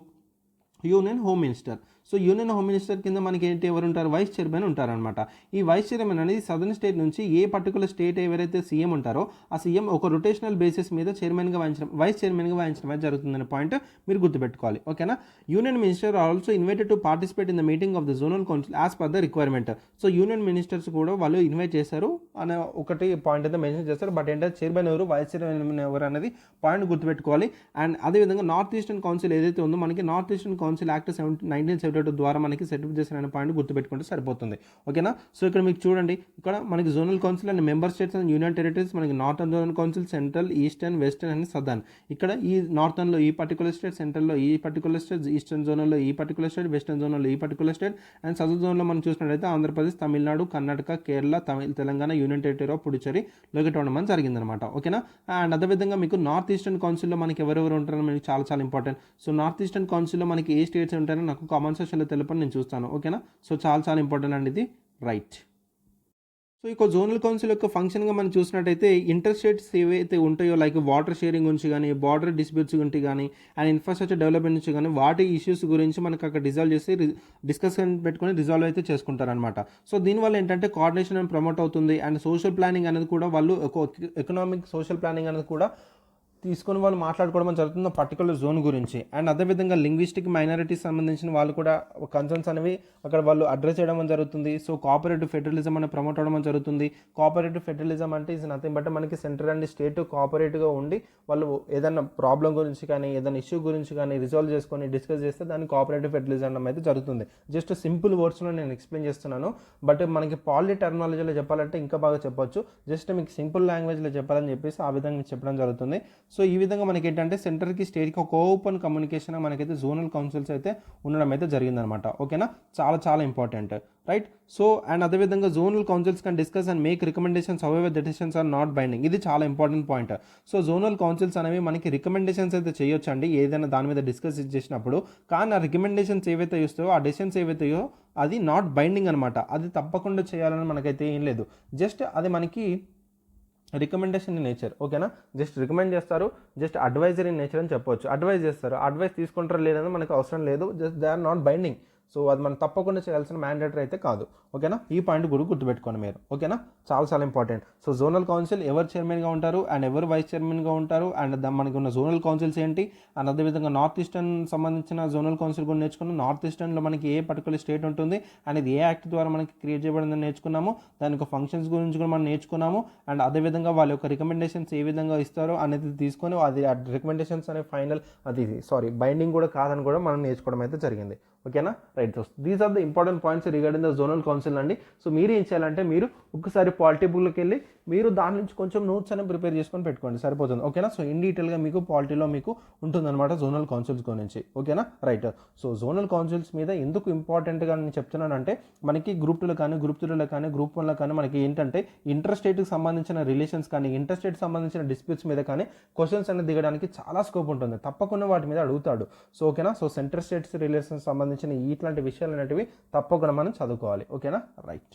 union home minister. So union home minister కింద మనకి ఏంటి ఎవరు ఉంటారు, వైస్ చైర్మన్ ఉంటారనమాట. ఈ వైస్ చైర్మన్ అనేది సదర్న్ స్టేట్ నుంచి ఏ పర్టికులర్ స్టేట్ ఎవరైతే సీఎం ఉంటారో ఆ సీఎం ఒక రొటేషనల్ బేసిస్ మీద చైర్మన్గా వహించడం, వైస్ చైర్మన్గా వహించడం అయితే జరుగుతుందనే పాయింట్ మీరు గుర్తుపెట్టుకోవాలి, ఓకేనా. Union minister also invited to participate in the meeting of the zonal council as per the requirement. So union ministers కూడా వాళ్ళు ఇన్వైట్ చేశారు అనే ఒకటి పాయింట్ అయితే మెన్షన్ చేస్తారు. బట్ ఏంటంటే చైర్మన్ ఎవరు, వైస్ చైర్మన్ ఎవరు అనేది పాయింట్ గుర్తుపెట్టుకోవాలి. అండ్ అదేవిధంగా నార్త్ ఈస్టర్న్ కౌన్సిల్ ఏదైతే ఉందో మనకి నార్త్ ఈస్టర్న్ కౌన్సిల్ యాక్ట్ 1972 ద్వారా మనకి సెటప్ చేసిన పాయింట్ గుర్తుపెట్టుకుంటే సరిపోతుంది, ఓకేనా. సో ఇక్కడ మీకు చూడండి, ఇక్కడ మనకి zonal council and member states and union territories మనకి northern zonal council, central, eastern, western and southern. ఇక్కడ ఈ నార్థన్లో ఈ పర్టికులర్ స్టేట్, సెంట్రల్లో ఈ పర్టికులర్ స్టేట్, ఈస్టర్న్ జోన్లో ఈ పర్టికులర్ స్టేట్, వెస్టర్న్ జోన్లో ఈ పర్టికులర్ స్టేట్ అండ్ సదర్న్ జోన్లో మనం చూసినట్లయితే Andhra Pradesh, Tamil Nadu, Karnataka, Kerala, Telangana, union territory of Puducherry locate అవ్వడం జరిగిందనమాట, ఓకేనా. అండ్ అదేవిధంగా మీకు నార్త్ ఈస్టర్న్ కౌన్సిల్లో మనకి ఎవరెవరు ఉంటారో మనకి చాలా చాలా ఇంపార్టెంట్. సో నార్త్ ఈస్టర్న్ కౌన్సిల్లో మనకి ఏ స్టేట్స్ ఉంటారో నాకు కామెంట్ సెక్షన్లో తెలపని నేను చూస్తాను, ఓకేనా. సో చాలా చాలా ఇంపార్టెంట్ అండి ఇది, రైట్. సో ఇక జోనల్ కౌన్సిల్ యొక్క ఫంక్షన్గా మనం చూసినట్టయితే ఇంటర్ స్టేట్స్ ఏవైతే ఉంటాయో లైక్ వాటర్ షేరింగ్ గురించి కానీ, బార్డర్ డిస్ప్యూట్స్ గురించి కానీ అండ్ ఇన్ఫ్రాస్ట్రక్చర్ డెవలప్మెంట్ నుంచి కానీ వాటి ఇష్యూస్ గురించి మనకు అక్కడ డిజాల్వ్ చేసి డిస్కషన్ పెట్టుకొని రిజాల్వ్ అయితే చేసుకుంటారనమాట. సో దీనివల్ల ఏంటంటే కోఆర్డినేషన్ అని ప్రమోట్ అవుతుంది అండ్ సోషల్ ప్లానింగ్ అనేది కూడా వాళ్ళు ఎకనామిక్ సోషల్ ప్లానింగ్ అనేది కూడా తీసుకొని వాళ్ళు మాట్లాడుకోవడం జరుగుతుంది పర్టికులర్ జోన్ గురించి. అండ్ అదేవిధంగా లింగ్విస్టిక్ మైనారిటీస్ సంబంధించిన వాళ్ళు కూడా కన్సర్న్స్ అనేవి అక్కడ వాళ్ళు అడ్రస్ చేయడం జరుగుతుంది. సో కోఆపరేటివ్ ఫెడరలిజం అనేది ప్రమోట్ అవ్వడం జరుగుతుంది. కోఆపరేటివ్ ఫెడరలిజం అంటే ఈజ్ నథింగ్ బట్ మనకి సెంట్రల్ అండ్ స్టేట్ కోఆపరేటివ్గా ఉండి వాళ్ళు ఏదైనా ప్రాబ్లం గురించి కానీ ఏదైనా ఇష్యూ గురించి కానీ రిజాల్వ్ చేసుకొని డిస్కస్ చేస్తే దాన్ని కోఆపరేటివ్ ఫెడరలిజం అయితే జరుగుతుంది. జస్ట్ సింపుల్ వర్డ్స్లో నేను ఎక్స్ప్లెయిన్ చేస్తున్నాను. బట్ మనకి పాలి టెర్మినాలజీలో చెప్పాలంటే ఇంకా బాగా చెప్పొచ్చు. జస్ట్ మీకు సింపుల్ లాంగ్వేజ్లో చెప్పాలని చెప్పేసి ఆ విధంగా చెప్పడం జరుగుతుంది. సో ఈ విధంగా మనకి ఏంటంటే సెంటర్కి స్టేట్కి ఒక ఓపెన్ కమ్యూనికేషన్ మనకైతే జోనల్ కౌన్సిల్స్ అయితే ఉండడం అయితే జరిగిందనమాట, ఓకేనా. చాలా చాలా ఇంపార్టెంట్, రైట్. సో అండ్ అదేవిధంగా zonal councils can discuss and make recommendations however the decisions are not binding. ఇది చాలా important point. So zonal councils అనేవి మనకి రికమెండేషన్స్ అయితే చేయొచ్చు అండి ఏదైనా దాని మీద డిస్కస్ చేసినప్పుడు. కానీ ఆ రికమెండేషన్స్ ఏవైతే ఇస్తాయో ఆ డెసిషన్స్ ఏవైతాయో అది నాట్ బైండింగ్ అనమాట. అది తప్పకుండా చేయాలని మనకైతే ఏం లేదు. జస్ట్ అది మనకి రికమెండేషన్ ఇన్ నేచర్, ఓకేనా, జస్ట్ రికమెండ్ చేస్తారు, జస్ట్ అడ్వైజర్ ఇన్ నేచర్ అని చెప్పవచ్చు. అడ్వైజ్ చేస్తారు, అడ్వైస్ తీసుకుంటారో లేదని మనకు అవసరం లేదు, just they are not binding. So అది మనం తప్పకుండా చేయాల్సిన మ్యాండేటరీ అయితే కాదు, ఓకేనా. ఈ పాయింట్ కూడా గుర్తుపెట్టుకోండి మీరు, ఓకేనా, చాలా చాలా ఇంపార్టెంట్. సో జోనల్ కౌన్సిల్ ఎవరు చైర్మన్గా ఉంటారు అండ్ ఎవరు వైస్ చైర్మన్గా ఉంటారు, అండ్ మనకి ఉన్న జోనల్ కౌన్సిల్స్ ఏంటి, అండ్ అదేవిధంగా నార్త్ ఈస్టర్న్ సంబంధించిన జోనల్ కౌన్సిల్ కూడా నేర్చుకున్నాం. నార్త్ ఈస్టర్న్లో మనకి ఏ పర్టికులర్ స్టేట్ ఉంటుంది అనేది ఏ యాక్ట్ ద్వారా మనకి క్రియేట్ చేయబడిందని నేర్చుకున్నాము. దాని యొక్క ఫంక్షన్స్ గురించి కూడా మనం నేర్చుకున్నాము. అండ్ అదేవిధంగా వాళ్ళ యొక్క రికమెండేషన్స్ ఏ విధంగా ఇస్తారో అనేది తీసుకొని అది రికమెండేషన్స్ అనే ఫైనల్ బైండింగ్ కూడా కాదని కూడా మనం నేర్చుకోవడం అయితే జరిగింది, ఓకేనా. Right, these are the important points regarding the zonal council అండి. సో మీరు ఏం చేయాలంటే మీరు ఒక్కసారి పాలిటీ బుక్లోకి వెళ్ళి మీరు దాని నుంచి కొంచెం నోట్స్ అనేది ప్రిపేర్ చేసుకొని పెట్టుకోండి, సరిపోతుంది, ఓకేనా. సో ఇన్ డీటెయిల్గా మీకు పాలిటీలో మీకు ఉంటుందన్నమాట జోనల్ కౌన్సిల్స్ గురించి, ఓకేనా. రైట్, సో జోనల్ కౌన్సిల్స్ మీద ఎందుకు ఇంపార్టెంట్గా నేను చెప్తున్నానంటే మనకి గ్రూప్ 2లో కానీ గ్రూప్ 3లో కానీ గ్రూప్ 1లో కానీ మనకి ఏంటంటే ఇంటర్ స్టేట్కి సంబంధించిన రిలేషన్స్ కానీ ఇంటర్ స్టేట్ సంబంధించిన డిస్ప్యూట్స్ మీద కానీ క్వశ్చన్స్ అనేది దిగడానికి చాలా స్కోప్ ఉంటుంది, తప్పకుండా వాటి మీద అడుగుతాడు. సో ఓకేనా, సో సెంటర్ స్టేట్స్ రిలేషన్స్ సంబంధించిన ఇట్లాంటి విషయాలు అనేటివి తప్పకుండా మనం చదువుకోవాలి, ఓకేనా. రైట్,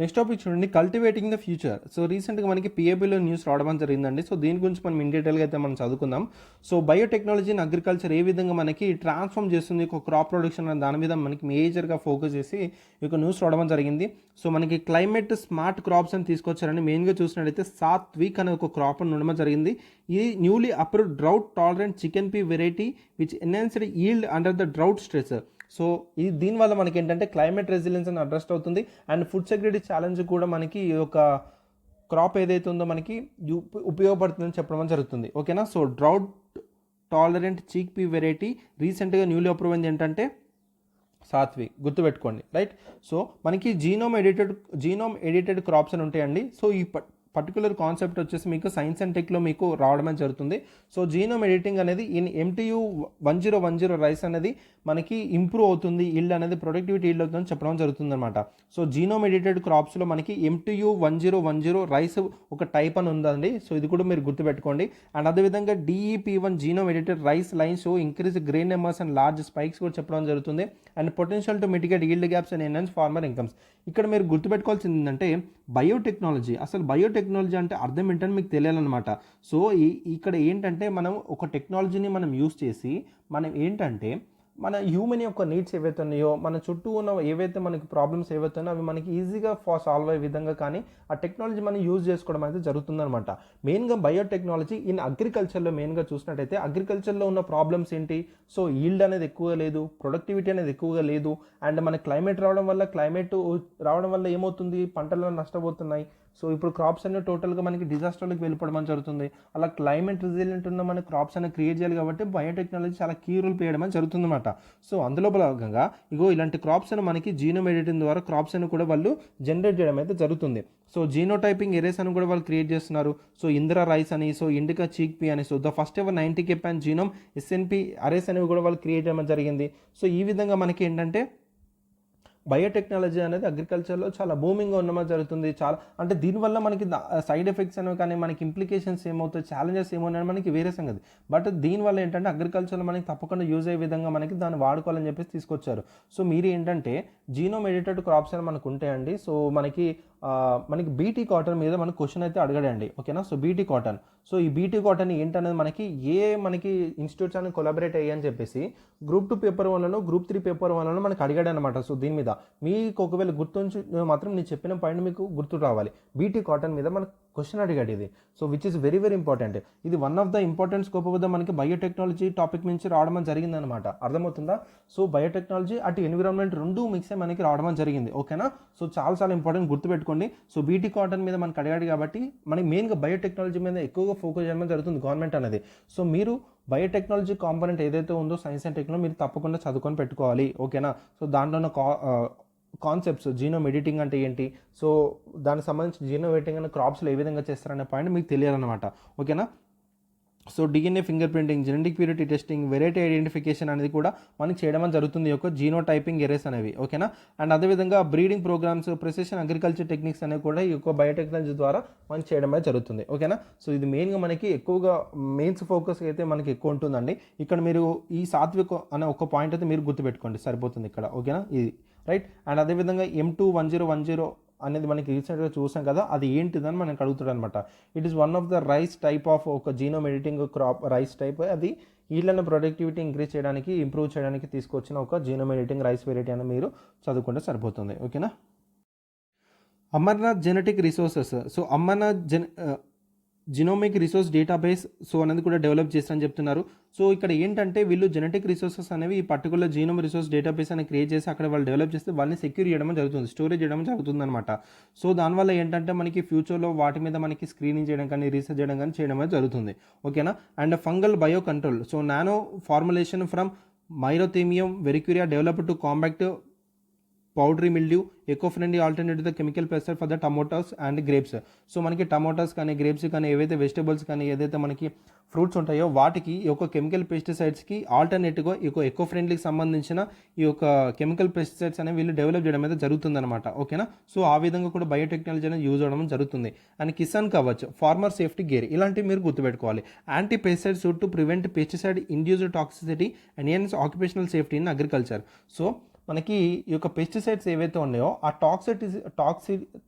నెక్స్ట్ టాపిక్ చూడండి, కల్టివేటింగ్ ద ఫ్యూచర్. సో రీసెంట్గా మనకి పిఏబీలో న్యూస్ రావడం జరిగిందండి. సో దీని గురించి మనం ఇన్ డీటెయిల్గా అయితే మనం చదువుకుందాం. సో బయోటెక్నాలజీ అండ్ అగ్రికల్చర్ ఏ విధంగా మనకి ట్రాన్స్ఫార్మ్ చేస్తుంది ఒక క్రాప్ ప్రొడక్షన్ అనే దాని మీద మనకి మేజర్గా ఫోకస్ చేసి ఈ యొక్క న్యూస్ రావడం జరిగింది. సో మనకి క్లైమేట్ స్మార్ట్ క్రాప్స్ అని తీసుకొచ్చారని మెయిన్గా చూసినట్టయితే సాత్విక్ అనే ఒక క్రాప్ అని ఉండడం జరిగింది. ఇది newly approved drought tolerant chicken P variety which enhanced yield under the drought stress. So ఇది దీనివల్ల మనకి ఏంటంటే క్లైమేట్ రెసిలియన్స్ అని అడ్రస్ అవుతుంది అండ్ ఫుడ్ సెక్యూరిటీ ఛాలెంజ్ కూడా మనకి ఈ యొక్క క్రాప్ ఏదైతే ఉందో మనకి ఉపయోగపడుతుందని చెప్పడం జరుగుతుంది, ఓకేనా. So drought tolerant chickpea variety రీసెంట్గా న్యూలీ అప్రూవ్ అయింది ఏంటంటే సాత్విక్, గుర్తుపెట్టుకోండి, రైట్. సో మనకి జీనోమ్ ఎడిటెడ్ క్రాప్స్ అని ఉంటాయండి. సో ఈ పర్టికులర్ కాన్సెప్ట్ వచ్చేసి మీకు సైన్స్ అండ్ టెక్లో మీకు రావడమే జరుగుతుంది. సో జీనోమ్ ఎడిటింగ్ అనేది ఇన్ MTU 1010 రైస్ అనేది మనకి ఇంప్రూవ్ అవుతుంది, ఈల్డ్ అనేది ప్రొడక్టివిటీ ఈల్డ్ అవుతుందని చెప్పడం జరుగుతుంది అనమాట. సో జీనోమ్ ఎడిటెడ్ క్రాప్స్లో మనకి MTU 1010 రైస్ ఒక టైప్ అని ఉందండి. సో ఇది కూడా మీరు గుర్తుపెట్టుకోండి. అండ్ అదేవిధంగా DEP1 genome edited rice lines increase grain numbers and large spikes కూడా చెప్పడం జరుగుతుంది. And potential to mitigate yield gaps and enhance farmer incomes. ఇక్కడ మీరు గుర్తుపెట్టుకోవాల్సింది ఏంటంటే బయోటెక్నాలజీ, అసలు బయోటెక్నాలజీ అంటే అర్థం ఏంటని మీకు తెలియాలన్నమాట. సో ఇక్కడ ఏంటంటే మనం ఒక టెక్నాలజీని మనం యూస్ చేసి మనం ఏంటంటే మన హ్యూమన్ యొక్క నీడ్స్ ఏవైతే ఉన్నాయో మన చుట్టూ ఉన్న ఏవైతే మనకి ప్రాబ్లమ్స్ ఏవైతే ఉన్నాయో అవి మనకి ఈజీగా సాల్వ్ అయ్యే విధంగా కానీ ఆ టెక్నాలజీ మనం యూజ్ చేసుకోవడం అయితే జరుగుతుందన్నమాట. మెయిన్గా బయోటెక్నాలజీ ఇన్ అగ్రికల్చర్లో మెయిన్గా చూసినట్టయితే అగ్రికల్చర్లో ఉన్న ప్రాబ్లమ్స్ ఏంటి, సో ఈల్డ్ అనేది ఎక్కువగా లేదు, ప్రొడక్టివిటీ అనేది ఎక్కువగా లేదు, అండ్ మన క్లైమేట్ రావడం వల్ల ఏమవుతుంది, పంటలు నష్టపోతున్నాయి. సో ఇప్పుడు క్రాప్స్ అన్ని టోటల్గా మనకి డిజాస్టర్లకు వెళ్ళిపోవడం జరుగుతుంది. అలా క్లైమేట్ రెసిలియంట్ ఉన్న మన క్రాప్స్ అన్ని క్రియేట్ చేయాలి కాబట్టి బయోటెక్నాలజీ చాలా కీ రోల్ ప్లే చేయడం జరుగుతుంది అనమాట. సో అందులో భాగంగా ఇలాంటి క్రాప్స్ అని మనకి జీనోమ్ ఎడిటింగ్ ద్వారా క్రాప్స్ అని కూడా వాళ్ళు జనరేట్ చేయడం అయితే జరుగుతుంది. సో జీనోటైపింగ్ ఎరేస్ అని కూడా వాళ్ళు క్రియేట్ చేస్తున్నారు. సో ఇందిరా రైస్ అని, సో ఇండికా చీక్ పీ అని, so the first ever 90 K pan genome SNP arrays అనేవి కూడా వాళ్ళు క్రియేట్ చేయడం జరిగింది. సో ఈ విధంగా మనకి ఏంటంటే బయోటెక్నాలజీ అనేది అగ్రికల్చర్లో చాలా బూమింగ్గా ఉండడం జరుగుతుంది. చాలా అంటే దీనివల్ల మనకి సైడ్ ఎఫెక్ట్స్ అనేవి కానీ మనకి ఇంప్లికేషన్స్ ఏమవుతాయి, ఛాలెంజెస్ ఏమవుతాయి మనకి వేరే సంగతి. బట్ దీనివల్ల ఏంటంటే అగ్రికల్చర్లో మనకి తప్పకుండా యూజ్ అయ్యే విధంగా మనకి దాన్ని వాడుకోవాలని చెప్పేసి తీసుకొచ్చారు. సో మీరు ఏంటంటే జీనోమ్ ఎడిటెడ్ క్రాప్స్ అని మనకు ఉంటాయండి. సో మనకి బీటీ కాటన్ మీద మనకు క్వశ్చన్ అయితే అడగడండి, ఓకేనా. సో బీటీ కాటన్, సో ఈ బీటీ కాటన్ ఏంటనేది మనకి ఇన్స్టిట్యూట్స్ అని కొలాబరేట్ అయ్యి అని చెప్పేసి గ్రూప్ 2 పేపర్ 1లను గ్రూప్ 3 పేపర్ 1లను మనకు అడిగాడు అనమాట. సో దీని మీద మీకు ఒకవేళ గుర్తుంచి మాత్రం నేను చెప్పిన పాయింట్ మీకు గుర్తు రావాలి. బీటీ కాటన్ మీద మనకు క్వశ్చన్ అడిగాడు ఇది. So which is very very important. ఇది one of the important scope of the మనకి బయోటెక్నాలజీ టాపిక్ నుంచి రావడం జరిగిందనమాట, అర్థమవుతుందా. సో బయోటెక్నాలజీ అటు ఎన్విరాన్మెంట్ రెండు మిక్స్ అయ్యి మనకి రావడం జరిగింది, ఓకేనా. సో చాలా ఇంపార్టెంట్, గుర్తుపెట్టుకోండి. సో బీటీ కాటన్ మీద మనకు అడిగాడు కాబట్టి మనకి మెయిన్గా బయోటెక్నాలజీ మీద ఎక్కువగా ఫోకస్ చేయడం జరుగుతుంది గవర్నమెంట్ అనేది. సో మీరు బయోటెక్నాలజీ కాంపోనెంట్ ఏదైతే ఉందో సైన్స్ అండ్ టెక్నాలజీ మీరు తప్పకుండా చదువుకొని పెట్టుకోవాలి, ఓకేనా. సో దాంట్లో ఉన్న కాన్సెప్ట్స్ జీనోమ్ ఎడిటింగ్ అంటే ఏంటి, సో దానికి సంబంధించి జీనోమ్ ఎడిటింగ్ అనే క్రాప్స్లో ఏ విధంగా చేస్తారనే పాయింట్ మీకు తెలియాలన్నమాట, ఓకేనా. So DNA finger printing, genetic purity testing, variety identification అనేది కూడా మనకి చేయడం జరుగుతుంది యొక్క జీనోటైపింగ్ ఎరేస్ అనేవి, ఓకేనా. అండ్ అదేవిధంగా breeding programmes, precision agriculture techniques అనేవి కూడా ఈ యొక్క బయోటెక్నాలజీ ద్వారా మనకి చేయడం అనేది జరుగుతుంది, ఓకేనా. సో ఇది మెయిన్గా మనకి ఎక్కువగా మెయిన్స్ ఫోకస్ అయితే మనకి ఎక్కువ ఉంటుందండి. ఇక్కడ మీరు ఈ సాత్విక్ అనే ఒక పాయింట్ అయితే మీరు గుర్తుపెట్టుకోండి, సరిపోతుంది ఇక్కడ, ఓకేనా. ఇది రైట్. అండ్ అదేవిధంగా M2 1010 అనేది మనకి రీసెంట్గా చూసాం కదా, అది ఏంటిదని మనకు అడుగుతాడు అనమాట. It is one of the rice type of ఒక genome editing crop rice type. అది ఈళ్ళని ప్రొడక్టివిటీ ఇంక్రీజ్ చేయడానికి, ఇంప్రూవ్ చేయడానికి తీసుకొచ్చిన ఒక జీనోమ్ ఎడిటింగ్ రైస్ వెరైటీ అని మీరు చదువుకుంటే సరిపోతుంది. ఓకేనా. Amaranth genetic resources. So amaranth genomic resource database so అనేది కూడా డెవలప్ చేస్తారని చెప్తున్నారు. సో ఇక్కడ ఏంటంటే వీళ్ళు జెనెటిక్ రిసోర్సెస్ అనేవి ఈ పర్టికులర్ జీనోమ్ రిసోర్స్ డేటాబేస్ అని క్రియేట్ చేసి అక్కడ వాళ్ళు డెవలప్ చేస్తే వాళ్ళని సెక్యూర్ చేయడం జరుగుతుంది, స్టోరేజ్ చేయడం జరుగుతుంది అనమాట. సో దానివల్ల ఏంటంటే మనకి ఫ్యూచర్లో వాటి మీద మనకి స్క్రీనింగ్ చేయడం కానీ, రీసెర్చ్ చేయడం కానీ చేయడం అనేది జరుగుతుంది. ఓకేనా. And fungal biocontrol. So nano formulation from Myrothecium verrucaria developed to combat powdery mildew, eco friendly alternative the chemical pesticide for the tomatoes and grapes. So మనకి టమోటాస్ కానీ, గ్రేప్స్ కానీ, ఏవైతే వెజిటబుల్స్ కానీ, ఏదైతే మనకి ఫ్రూట్స్ ఉంటాయో వాటికి ఈ యొక్క కెమికల్ పెస్టిసైడ్స్కి ఆల్టర్నేటివ్గా ఈ యొక్క ఎకో ఫ్రెండ్లీకి సంబంధించిన ఈ యొక్క కెమికల్ పెస్టిసైడ్స్ అనేవి వీళ్ళు డెవలప్ చేయడం అయితే జరుగుతుందన్నమాట. ఓకేనా. సో ఆ విధంగా కూడా బయోటెక్నాలజీ అనేది యూజ్ అవడం జరుగుతుంది. And Kisan Kavach, farmer safety gear, ఇలాంటివి మీరు గుర్తుపెట్టుకోవాలి. Anti pesticide suit to prevent pesticide induced toxicity and enhance occupational safety in agriculture. So మనకి ఈ యొక్క పెస్టిసైడ్స్ ఏవైతే ఉన్నాయో ఆ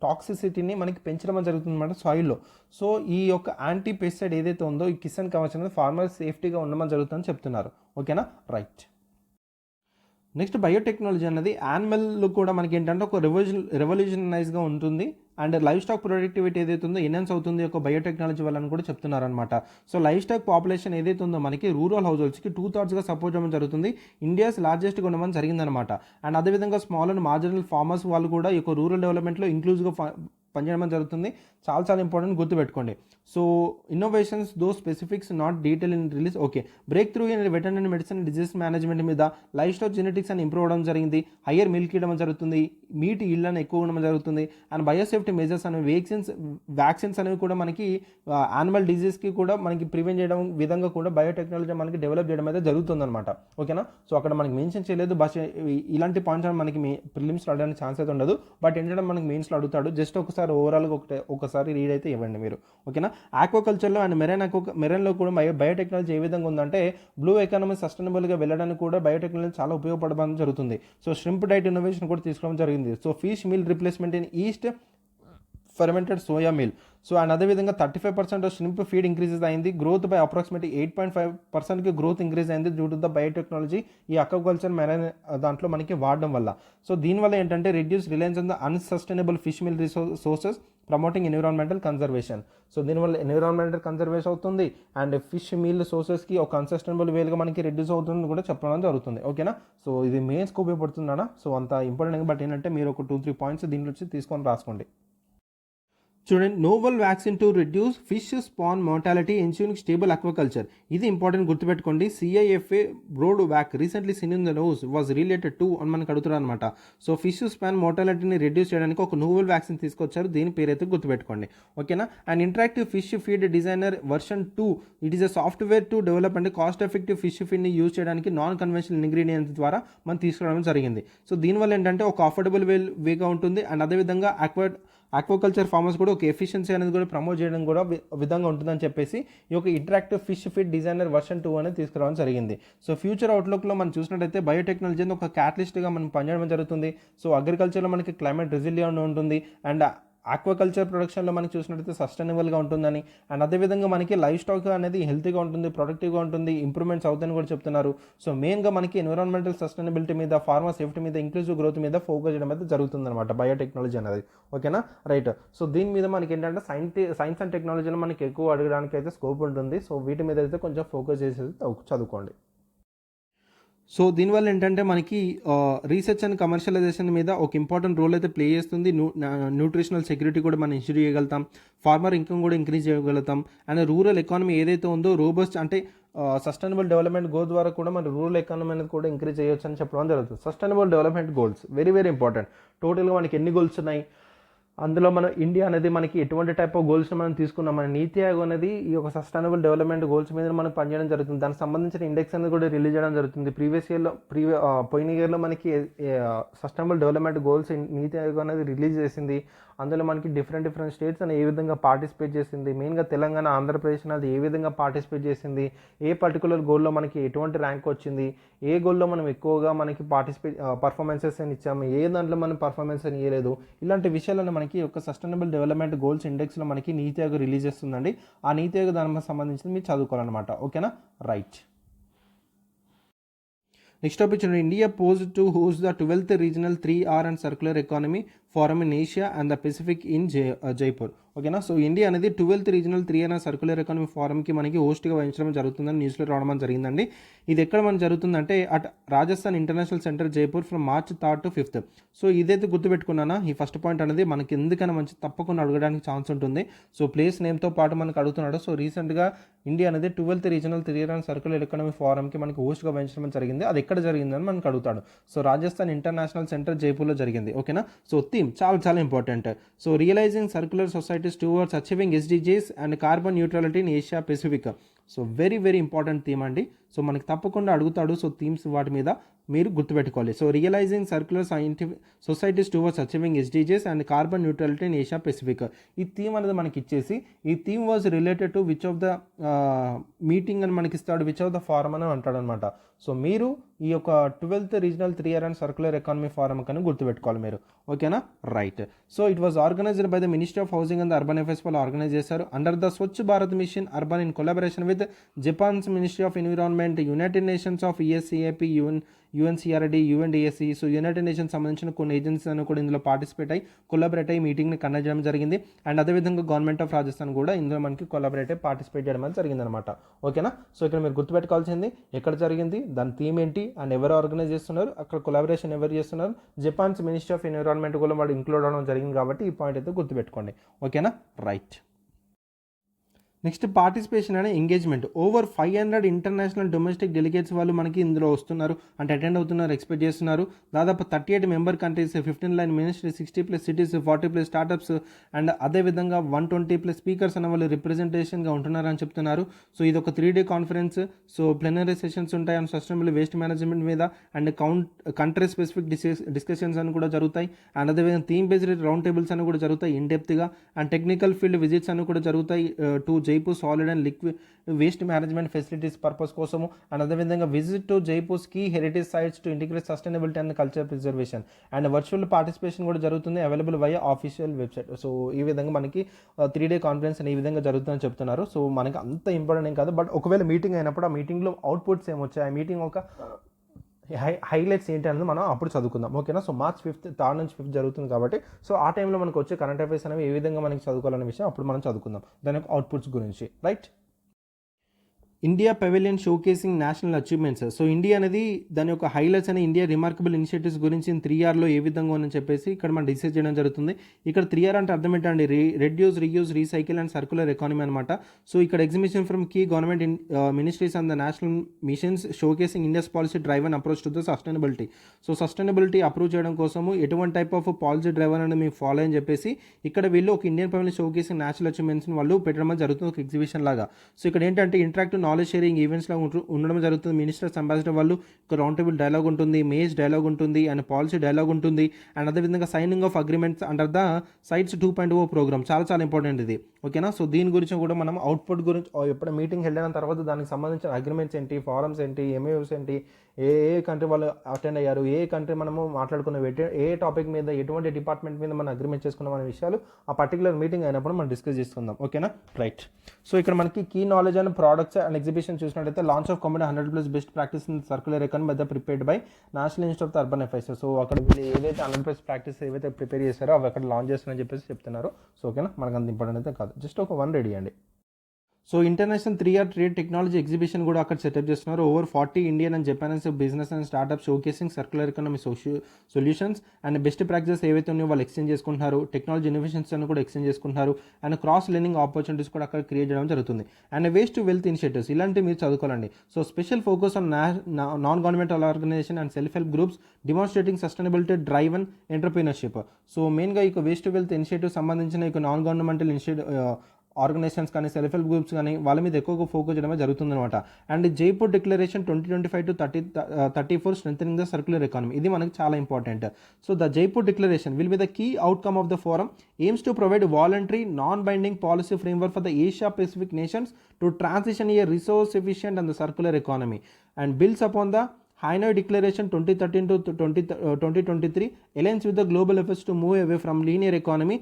టాక్సిసిటీని మనకి పెంచడం జరుగుతుంది అన్నమాట సాయిల్లో. సో ఈ యొక్క యాంటీ పెస్టిసైడ్ ఏదైతే ఉందో ఈ కిసాన్ కవచ్ అనేది ఫార్మర్ సేఫ్టీగా ఉండమని జరుగుతుందని చెప్తున్నారు. ఓకేనా. రైట్. నెక్స్ట్ బయోటెక్నాలజీ అనేది యానిమల్లో కూడా మనకి ఏంటంటే ఒక రెవల్యూషనైజ్గా ఉంటుంది. అండ్ లైఫ్ స్టాక్ ప్రొడక్టివిటీ ఏదైతే ఉందో ఎన్హాన్స్ అవుతుంది ఒక బయోటెక్నాలజీ వల్ల అని కూడా చెప్తున్నారనమాట. సో లైఫ్ స్టాక్ పాపులేషన్ ఏదైతే ఉందో మనకి రూరల్ హౌస్ హోల్డ్స్కి 2/3 సపోర్ట్ చేయడం జరుగుతుంది. ఇండియాస్ లార్జెస్ట్గా ఉండమని జరిగిందనమాట. అండ్ అదేవిధంగా స్మాల్ అండ్ మార్జినల్ ఫార్మర్స్ వాళ్ళు కూడా ఈ యొక్క రూరల్ డెవలప్మెంట్లో ఇంక్లూజివ్గా పనిచేయడం జరుగుతుంది. చాలా చాలా ఇంపార్టెంట్, గుర్తుపెట్టుకోండి. So innovations though specifics not detail in release. Okay. Break through in veterinary medicine disease management మీద లైఫ్ స్టాక్ జెనెటిక్స్ అని ఇంప్రూవ్ అవ్వడం జరిగింది. హయ్యర్ మిల్క్ ఇవ్వడం జరుగుతుంది, మీట్ ఇళ్ళని ఎక్కువ ఉండడం జరుగుతుంది. అండ్ బయోసేఫ్టీ మెజర్స్ అనేవి వ్యాక్సిన్స్ అనేవి కూడా మనకి యానిమల్ డిజీజ్కి కూడా మనకి ప్రివెంట్ చేయడం విధంగా కూడా బయోటెక్నాలజీ మనకి డెవలప్ చేయడం అయితే జరుగుతుందన్నమాట. ఓకేనా. సో అక్కడ మనకి మెన్షన్ చేయలేదు, బట్ ఇలాంటి పాయింట్స్ మనకి ప్రిలిమ్స్లో అడగడానికి ఛాన్స్ అయితే ఉండదు. బట్ ఏంటంటే మనకి మెయిన్స్లో అడుగుతాడు. జస్ట్ ఒకసారి ఓవరాల్గా ఒకసారి రీడ్ అయితే ఇవ్వండి మీరు. ఓకేనా. ఆక్వాకల్చర్లో అండ్ మెరైన్లో కూడా బయోటెక్నాలజీ ఏ విధంగా ఉందంటే బ్లూ ఎకానమీ సస్టైనబుల్గా వెళ్ళడానికి కూడా బయోటెక్నాలజీ చాలా ఉపయోగపడడం జరుగుతుంది. సో ష్రింప్ డైట్ ఇన్నోవేషన్ కూడా తీసుకోవడం జరిగింది. So fish meal replacement in yeast fermented soya meal. So and అదేవిధంగా 35% ష్రింప్ ఫీడ్ ఇంక్రీజెస్ అయింది. గ్రోత్ బై అప్రాక్సిమేట్లీ 8.5%కి గ్రోత్ ఇంక్రీజ్ అయింది డ్యూ టు ద బయోటెక్నాలజీ ఈ అక్వాకల్చర్ మెరైన్ దాంట్లో మనకి వాడడం వల్ల. సో దీనివల్ల ఏంటంటే reduce reliance on the unsustainable fish meal sources promoting environmental conservation. So దీనివల్ల ఎన్విరాన్మెంటల్ కన్జర్వేషన్ అవుతుంది అండ్ ఫిష్ మీల్ సోర్సెస్కి ఒక అన్సస్టైనబుల్ వేలుగా మనకి రెడ్యూస్ అవుతుంది కూడా చెప్పడం జరుగుతుంది. ఓకేనా. సో ఇది మెయిన్స్కి ఉపయోగపడుతుందన్నా. సో అంత ఇంపార్టెంట్, బట్ ఏంటంటే మీరు ఒక 2-3 పాయింట్స్ దీంట్లో వచ్చి తీసుకొని రాసుకోండి. చూడండి, novel vaccine to reduce fish spawn mortality ensuring stable aquaculture. ఇది ఇంపార్టెంట్, గుర్తుపెట్టుకోండి. CIFA brood vac recently seen in the news was related to అని మనకు అడుగుతున్నారు అనమాట. సో ఫిష్ స్పాన్ మోర్టాలిటీని రెడ్యూస్ చేయడానికి ఒక నోవల్ వ్యాక్సిన్ తీసుకొచ్చారు. దీని పేరైతే గుర్తుపెట్టుకోండి. ఓకేనా. And interactive fish feed designer version 2 it is a software to develop and cost effective fish ఫీడ్ని యూజ్ చేయడానికి నాన్ కన్వెన్షనల్ ఇంగ్రీడియంట్స్ ద్వారా మనం తీసుకురావడం జరిగింది. సో దీనివల్ల ఏంటంటే ఒక అఫోర్డబుల్ వేగా ఉంటుంది. అండ్ అదేవిధంగా ఆక్వాకల్చర్ ఫార్మర్స్ కూడా ఒక ఎఫిషియన్సీ అనేది కూడా ప్రమోట్ చేయడం కూడా విధంగా ఉంటుందని చెప్పేసి ఈ యొక్క interactive fish feed designer version 2 అనేది తీసుకురావడం జరిగింది. సో ఫ్యూచర్ అవుట్లుక్లో మనం చూసినట్టయితే బయోటెక్నాలజీ ఒక క్యాటలిస్ట్గా మనం పనిచేయడం జరుగుతుంది. సో అగ్రికల్చర్లో మనకి క్లైమేట్ రెసిలియంట్ ఉంటుంది అండ్ ఆక్వాకల్చర్ ప్రొడక్షన్లో మనకి చూసినట్టయితే సస్టైనబుల్గా ఉంటుందని అండ్ అదేవిధంగా మనకి లైఫ్ స్టాక్ అనేది హెల్తీగా ఉంటుంది, ప్రొడక్టివ్గా ఉంటుంది, ఇంప్రూవ్మెంట్స్ అవుతాయని కూడా చెప్తున్నారు. సో మెయిన్గా మనకి ఎన్విరాన్మెంటల్ సస్టైనబిలిటీ మీద, ఫార్మర్ సేఫ్టీ మీద, ఇంక్లూజివ్ గ్రోత్ మీద ఫోకస్ చేయడం అయితే జరుగుతుందన్నమాట బయోటెక్నాలజీ అనేది. ఓకేనా. రైట్. సో దీని మీద మనకి ఏంటంటే సైన్స్ అండ్ టెక్నాలజీలో మనకి ఎక్కువ అడగడానికి అయితే స్కోప్ ఉంటుంది. సో వీటి మీద అయితే కొంచెం ఫోకస్ చేసేది చదువుకోండి. సో దీనివల్ల ఏంటంటే మనకి రీసెర్చ్ అండ్ కమర్షియలైజేషన్ మీద ఒక ఇంపార్టెంట్ రోల్ అయితే ప్లే చేస్తుంది. న్యూట్రిషనల్ సెక్యూరిటీ కూడా మనం ఇన్ష్యూర్ చేయగలుగుతాం, ఫార్మర్ ఇన్కమ్ కూడా ఇంక్రీజ్ చేయగలుగుతాం అండ్ రూరల్ ఎకానమీ ఏదైతే ఉందో రోబస్ట్ అంటే సస్టైనబుల్ డెవలప్మెంట్ గోల్ ద్వారా కూడా మన రూరల్ ఎకానమీ అనేది కూడా ఇంక్రీజ్ చేయొచ్చు అని చెప్పడం జరుగుతుంది. Sustainable development goals very very important. టోటల్గా మనకి ఎన్ని గోల్స్ ఉన్నాయి, అందులో మన ఇండియా అనేది మనకి ఎటువంటి టైప్ ఆఫ్ గోల్స్ని మనం తీసుకున్నాం. మన నీతి ఆయోగ్ అనేది ఈ యొక్క సస్టైనబుల్ డెవలప్మెంట్ గోల్స్ మీద మనకు పనిచేయడం జరుగుతుంది. దానికి సంబంధించిన ఇండెక్స్ అనేది కూడా రిలీజ్ చేయడం జరుగుతుంది. పోయిన ఇయర్లో మనకి సస్టైనబుల్ డెవలప్మెంట్ గోల్స్ నీతి ఆయోగ్ అనేది రిలీజ్ చేసింది. అందులో మనకి డిఫరెంట్ స్టేట్స్ అని ఏ విధంగా పార్టిసిపేట్ చేసింది, మెయిన్గా తెలంగాణ, ఆంధ్రప్రదేశ్ అనేది ఏ విధంగా పార్టిసిపేట్ చేసింది, ఏ పర్టికులర్ గోల్లో మనకి ఎటువంటి ర్యాంక్ వచ్చింది, ఏ గోల్లో మనం ఎక్కువగా మనకి పర్ఫార్మెన్సెస్ అని ఇచ్చాము, ఏ దాంట్లో మనం పర్ఫార్మెన్స్ అని ఇవ్వలేదు, ఇలాంటి విషయాలను మనకి ఒక సస్టైనబుల్ డెవలప్మెంట్ గోల్స్ ఇండెక్స్లో మనకి నీతి ఆయోగ్ రిలీజ్ చేస్తుందండి. ఆ నీతి ఆయోగ్ దానికి సంబంధించి మీరు చదువుకోవాలన్నమాట. ఓకేనా, రైట్. నెక్స్ట్ టాపిక్ చూడండి. India posed to host the 12th regional 3R and circular economy forum in Asia and the Pacific in Jaipur. ఓకేనా, సో ఇండియా అనేది 12th regional 3R circular economy ఫోరంకి మనకి హోస్ట్గా వహించడం జరుగుతుందని న్యూస్లో రావడం జరిగిందండి. ఇది ఎక్కడ మనకు జరుగుతుందంటే at Rajasthan international centre Jaipur from March 3rd to 5th. So ఇదైతే గుర్తుపెట్టుకున్నానా, ఈ ఫస్ట్ పాయింట్ అనేది మనకి ఎందుకైనా మంచి తప్పకుండా అడగడానికి ఛాన్స్ ఉంటుంది. సో ప్లేస్ నేమ్తో పాటు మనకు అడుగుతున్నాడు. సో రీసెంట్గా ఇండియా అనేది 12th regional 3R circular economy ఫోరంకి మనకి హోస్ట్గా వహించడం జరిగింది. అది ఎక్కడ జరిగిందని మనకు అడుగుతాడు. సో రాజస్థాన్ ఇంటర్నేషనల్ సెంటర్ జైపూర్లో జరిగింది. ఓకేనా, సో థీమ్ చాలా important. So realising circular societies towards achieving SDGs and carbon neutrality in Asia Pacific. So very important theme అండి. సో మనకి తప్పకుండా అడుగుతాడు. సో థీమ్స్ వాటి మీద మీరు గుర్తుపెట్టుకోవాలి. So realising circular societies towards achieving SDGs and carbon neutrality in Asia Pacific. ఈ theme అనేది మనకి ఇచ్చేసి ఈ theme was related to which of the meeting అని మనకి ఇస్తాడు, విచ్ ఆఫ్ ద ఫారం అని అంటాడు అనమాట. సో మీరు ఈ యొక్క 12th regional 3R and circular economy forum కన్నా గుర్తుపెట్టుకోవాలి మీరు. ఓకేనా, right. So it was organised by the ministry of housing and urban affairs వాళ్ళు ఆర్గనైజ్ చేశారు under the Swachh Bharat mission urban in collaboration with Japan's ministry of environment, United Nations of ESCAP, UNCRD, UNDSC. So United Nations సంబంధించిన కొన్ని agencies అని కూడా ఇందులో participate అయ్యి collaborate అయ్యి మీటింగ్ని conduct చేయడం జరిగింది. అండ్ అదేవిధంగా గవర్నమెంట్ ఆఫ్ రాజస్థాన్ కూడా ఇందులో మనకి కొలాబరేట్ అయ్యి పార్టిసిపేట్ చేయడం అనేది జరిగిందనమాట. ఓకేనా, సో ఇక్కడ మీరు గుర్తుపెట్టుకోవాల్సింది ఎక్కడ జరిగింది, దాని థీమ్ ఏంటి, అండ్ ఎవరు ఆర్గనైజ్ చేస్తున్నారు, అక్కడ కొలాబరేషన్ ఎవరు చేస్తున్నారు, జపాన్స్ మినిస్ట్రీ ఆఫ్ ఎన్విరాన్మెంట్ కూడా వాడు ఇంక్లూడ్ అవడం జరిగింది. కాబట్టి ఈ పాయింట్ అయితే గుర్తుపెట్టుకోండి. ఓకేనా, రైట్. నెక్స్ట్ పార్టిసిపేషన్ అనే engagement. Over 500 international domestic delegates వాళ్ళు మనకి ఇందులో వస్తున్నారు, అంటే అటెండ్ అవుతున్నారు, ఎక్స్పెక్ట్ చేస్తున్నారు. దాదాపు 38 member countries, 15 ministry, 60+ cities, 40+ startups and అదేవిధంగా 120+ స్పీకర్స్ అనే వాళ్ళు రిప్రజెంటేషన్గా ఉంటున్నారని చెప్తున్నారు. సో ఇది ఒక 3 day కాన్ఫరెన్స్. సో ప్లెనరీ సెషన్స్ ఉంటాయి అండ్ సస్టైనబుల్ వేస్ట్ మేనేజ్మెంట్ మీద అండ్ కంట్రీ స్పెసిఫిక్ డిస్కషన్స్ అని కూడా జరుగుతాయి. అండ్ అదేవిధంగా థీమ్ బేస్డ్ రౌండ్ టేబుల్స్ అని కూడా జరుగుతాయి ఇన్ డెప్త్గా. అండ్ టెక్నికల్ ఫీల్డ్ విజిట్స్ అని కూడా జరుగుతాయి to Jaipur solid and liquid waste management facilities purpose కోసము. అండ్ అదేవిధంగా visit to Jaipur's key heritage sites to integrate sustainability and culture preservation. And virtual participation కూడా జరుగుతుంది, available via official website. So ఈ విధంగా మనకి 3 day కాన్ఫరెన్స్ ఈ విధంగా జరుగుతుందని చెప్తున్నారు. సో మనకి అంత ఇంపార్టెంట్ ఏం కాదు, బట్ ఒకవేళ మీటింగ్ అయినప్పుడు ఆ మీటింగ్లో అవుట్పుట్స్ ఏమొచ్చాయి, ఆ మీటింగ్ ఒక హైలైట్స్ ఏంటి అనేది మనం అప్పుడు చదువుకుందాం. ఓకేనా, సో March 5th 3rd నుంచి 5th జరుగుతుంది కాబట్టి సో ఆ టైంలో మనకు వచ్చే కరెంట్ అఫైర్స్ అనేవి ఏ విధంగా మనకి చదువుకోవాలనే విషయం అప్పుడు మనం చదువుకుందాం, దాని యొక్క అవుట్పుట్స్ గురించి. Right. India pavilion showcasing national achievements. So India అనేది దాని యొక్క హైలైట్స్ అనే ఇండియా రిమార్కబుల్ ఇనిషియేటివ్స్ గురించి 3Rలో ఏ విధంగా ఉందని చెప్పేసి ఇక్కడ మనం డిసైడ్ చేయడం జరుగుతుంది. ఇక్కడ 3R అంటే అర్థం ఏంటండి, reduce, reuse, recycle and circular economy అనమాట. సో ఇక్కడ exhibition from key government ministries and the national missions showcasing India's policy drive and approach to the sustainability. So sustainability approve చేయడం కోసము ఎటువంటి టైప్ ఆఫ్ పాలసీ డ్రైవ్ అనేది మీకు follow అని చెప్పేసి ఇక్కడ వీళ్ళు ఒక ఇండియన్ పెవిలియన్ షోకేసింగ్ నేషనల్ అచీవ్మెంట్స్ని వాళ్ళు పెట్టడం జరుగుతుంది, ఒక ఎగ్జిబిషన్ లాగా. సో ఇక్కడ ఏంటంటే ఇంటరాక్టివ్ నాలెడ్జ్ షేరింగ్ ఈవెంట్స్లో ఉండడం జరుగుతుంది. మినిస్టర్స్, అంబాసిడర్ వాళ్ళు ఒక రౌండ్ టేబుల్ డైలాగ్ ఉంటుంది, మేజ్ డైలాగ్ ఉంటుంది అండ్ పాలసీ డైలాగ్ ఉంటుంది. అండ్ అదేవిధంగా signing of agreements under the sites 2.0 programme. చాలా ఇంపార్టెంట్ ఇది. ఓకేనా, సో దీని గురించి కూడా మనం అవుట్పుట్ గురించి ఎప్పుడు మీటింగ్ వెళ్ళిన తర్వాత దానికి సంబంధించిన అగ్రిమెంట్స్ ఏంటి, ఫారమ్స్ ఏంటి, MOUs ఏంటి, ఏ కంట్రీ వాళ్ళు అటెండ్ అయ్యారు, ఏ కంట్రీ మనము మాట్లాడుకున్న ఏ టాపిక్ మీద, ఎటువంటి డిపార్ట్మెంట్ మీద మనం అగ్రిమెంట్ చేసుకున్నాం అనే విషయాలు ఆ పర్టికులర్ మీటింగ్ అయినప్పుడు మనం డిస్కస్ చేసుకుందాం. ఓకేనా, రైట్. సో ఇక్కడ మనకి key knowledge and products and exhibition చూసినట్టయితే launch of committee 100+ best practice in circular economy by prepared by national institute of urban affairs. So అక్కడ వీళ్ళు ఏదైతే 100+ ప్రాక్టీస్ ఏవైతే ప్రిపేర్ చేశారో అవి అక్కడ లాంచ్ చేస్తారని చెప్పేసి చెప్తున్నారు. సో ఓకేనా, మనకు అంత ఇంపార్టెంట్ అయితే కాదు, జస్ట్ ఒక 1 రెడీ అండి. So international 3R trade technology exhibition కూడా అక్కడ సెటప్ చేస్తున్నారు. Over 40 Indian and Japanese business and startup showcasing circular economy solutions and best practices ఏవైతే ఉన్నాయో వాళ్ళు ఎక్స్చేంజ్ చేసుకుంటున్నారు. టెక్నాలజీ ఇన్నోవేషన్స్ అని కూడా ఎక్స్చేంజ్ చేసుకుంటున్నారు. అండ్ క్రాస్ లెర్నింగ్ ఆపర్చునిటీస్ కూడా అక్కడ క్రియేట్ చేయడం జరుగుతుంది. And waste to wealth initiatives ఇలాంటివి మీరు చదువుకోవాలండి. So special focus on non governmental organization and self help groups demonstrating sustainability drive and entrepreneurship. So మెయిన్గా ఇక వేస్ట్ టు వెల్త్ ఇనిషియేటివ్ సంబంధించిన ఇక నాన్ గవర్నమెంటల్ ఆర్గనైజేషన్స్ కానీ సెల్ఫ్ హెల్ప్ గ్రూప్స్ కానీ వాళ్ళ మీద ఎక్కువగా ఫోకస్ చేయడమే జరుగుతుందన్నమాట. And Jaipur declaration 2025 to 34 strengthening the circular economy, ఇది మనకి చాలా important. So the Jaipur declaration will be the key outcome of the forum, aims to provide voluntary non-binding policy framework for the Asia Pacific nations to transition a resource efficient and the circular economy, and builds upon the Hanoi Declaration 2013 to 2023, aligns with the global efforts to move away from linear economy,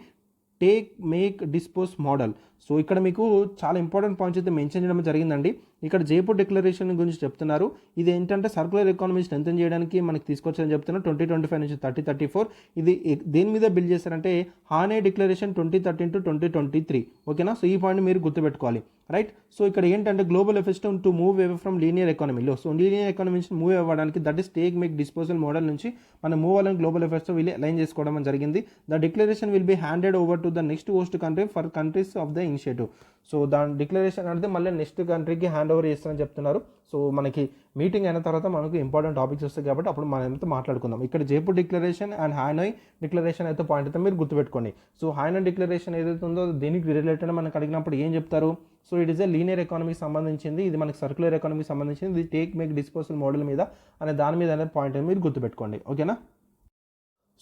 make dispose model. So ఇక్కడ మీకు చాలా important points అయితే mention చేయడం జరిగిందండి. ఇక్కడ Jaipur declaration గురించి చెప్తున్నారు. ఇది ఏంటంటే సర్కులర్ ఎకానమీ స్ట్రెంథెన్ చేయడానికి మనకి తీసుకొచ్చారని చెప్తున్నారు. 2025 నుంచి 34 ఇది దేని మీద బిల్డ్ చేశారంటే హానే డిక్లరేషన్ 2013 to 2023. ఓకేనా, సో ఈ పాయింట్ మీరు గుర్తుపెట్టుకోవాలి, రైట్. సో ఇక్కడ ఏంటంటే global efforts to move away from linear ఎకానమీలో, సో లీనియర్ ఎకానమీ నుంచి మూవ్ అవ్వడానికి that is take make disposal model నుంచి మనం మూవ్ అవ్వాలని గ్లోబల్ ఎఫర్ట్స్ వీళ్ళు అలైన్ చేసుకోవడం జరిగింది. The declaration will be handed over to the next host country for countries of the initiative. So దాని declaration అంటే మళ్ళీ నెక్స్ట్ కంట్రీకి హ్యాండ్ ఓవర్ చేస్తామని చెప్తున్నారు. సో మనకి మీటింగ్ అయిన తర్వాత మనకు ఇంపార్టెంట్ టాపిక్స్ వస్తాయి కాబట్టి అప్పుడు మనం అయితే మాట్లాడుకుందాం. ఇక్కడ జైపూర్ డిక్లరేషన్ అండ్ హానోయ్ డిక్లరేషన్ అయితే పాయింట్ అయితే మీరు గుర్తుపెట్టుకోండి. సో హానోయ్ డిక్లరేషన్ ఏదైతే ఉందో దీనికి రిలేటెడ్ మనకు అడిగినప్పుడు ఏం చెప్తారు? So it is a linear ఎకానమీకి సంబంధించింది, ఇది మనకి సర్క్యులర్ ఎకానమీకి సంబంధించింది, ఇది టేక్ మేక్ డిస్పోజల్ మోడల్ మీద అనే దాని మీద అనే పాయింట్ మీరు గుర్తుపెట్టుకోండి, ఓకేనా.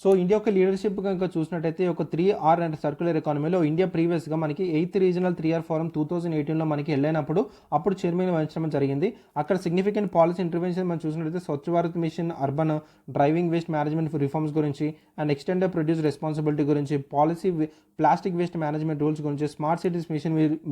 సో ఇండియా యొక్క లీడర్షిప్ కనుక చూసినట్టయితే ఒక 3R అండ్ సర్క్యులర్ ఎకానమీలో ఇండియా ప్రీవియస్గా మనకి 8th రీజనల్ 3R ఫోరం 2018లో మనకి వెళ్ళినప్పుడు అప్పుడు చైర్మన్ వహించడం జరిగింది. అక్కడ సిగ్నిఫికెంట్ పాలసీ ఇంటర్వెన్షన్ మనం చూసినట్టయితే Swachh Bharat mission, urban driving waste management reforms గురించి, అండ్ ఎక్స్టెండెడ్ ప్రొడ్యూస్ రెస్పాన్సిబిలిటీ గురించి, policy plastic waste management rules గురించి, స్మార్ట్ సిటీస్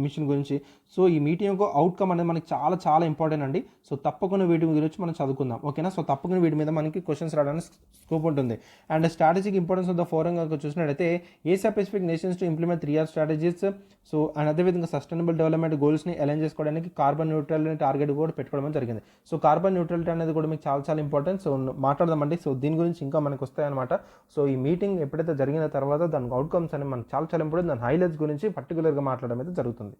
మిషన్ గురించి. సో ఈ మీటింగ్ యొక్క అవుట్కమ్ అనేది మనకి చాలా చాలా ఇంపార్టెంట్ అండి. సో తప్పకుండా వీటి గురించి మనం చదువుకుందాం, ఓకేనా. సో తప్పకుండా వీటి మీద మనకి క్వశ్చన్స్ రావడానికి స్కోప్ ఉంటుంది. And strategic importance of the forum కనుక చూసినట్టయితే Asia Pacific nations to implement 3R strategies. So and అదేవిధంగా సస్టైనబుల్ డెవలప్మెంట్ గోల్స్ని అలైన్ చేసుకోవడానికి కార్బన్ న్యూట్రల్ టార్గెట్ కూడా పెట్టుకోవడం జరిగింది. సో కార్బన్ న్యూట్రలిటీ అనేది కూడా మీకు చాలా చాలా ఇంపార్టెంట్. సో మాట్లాడదామండి. సో దీని గురించి ఇంకా మనకు వస్తాయన్నమాట. సో ఈ మీటింగ్ ఎప్పుడైతే జరిగిన తర్వాత దాని అవుట్కమ్స్ అని మనకు చాలా చాలా ఇంపార్టెంట్, దాని హైలైట్స్ గురించి పర్టికులర్గా మాట్లాడడం అయితే జరుగుతుంది.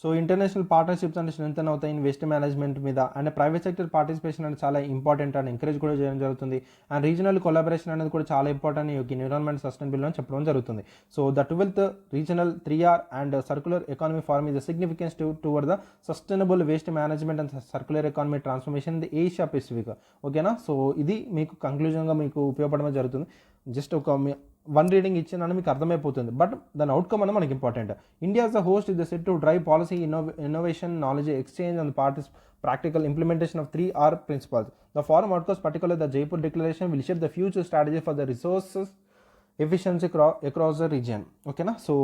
సో ఇంటర్నేషనల్ పార్ట్నర్షిప్స్ అంటే స్ట్రెంథెన్ అవుతాయి ఇన్వెస్ట్ మేనేజ్మెంట్ మీద, అండ్ ప్రైవేట్ సెక్టర్ పార్టిసిపేషన్ అనేది చాలా ఇంపార్టెంట్ అండ్ ఎంకరేజ్ కూడా చేయడం జరుగుతుంది. అండ్ రీజనల్ కొలాబరేషన్ అనేది కూడా చాలా ఇంపార్టెంట్ ఈ ఎన్విరాన్మెంట్ సస్టైనబుల్ అని చెప్పడం జరుగుతుంది. So the 12th regional 3R and circular economy forum is significance toward the sustainable waste management and circular economy transformation in the Asia Pacific, ఓకేనా. సో ఇది మీకు కంక్లూజన్గా మీకు ఉపయోగపడడం జరుగుతుంది. జస్ట్ ఒక వన్ రీడింగ్ ఇచ్చిన మీకు అర్థమైపోతుంది, బట్ దాని అవుట్కమ్ అనేది మనకి important. India as a host is set to drive policy innovation, knowledge exchange and practical implementation of 3R principles. The forum outcomes, particularly the Jaipur Declaration, will shape the future strategy for the resources efficiency across the region, ఓకేనా. So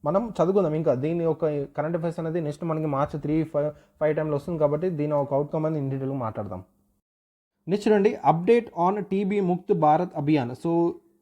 మనం చదువుకుందాం ఇంకా దీని ఒక current affairs అనేది next మనకి March 3-5 టైంలో వస్తుంది కాబట్టి దీని ఒక అవుట్కమ్ అనేది ఇన్ డీటెయిల్గా మాట్లాడదాం. నెక్స్ట్ రండి, update on TB Mukt Bharat Abhiyan. So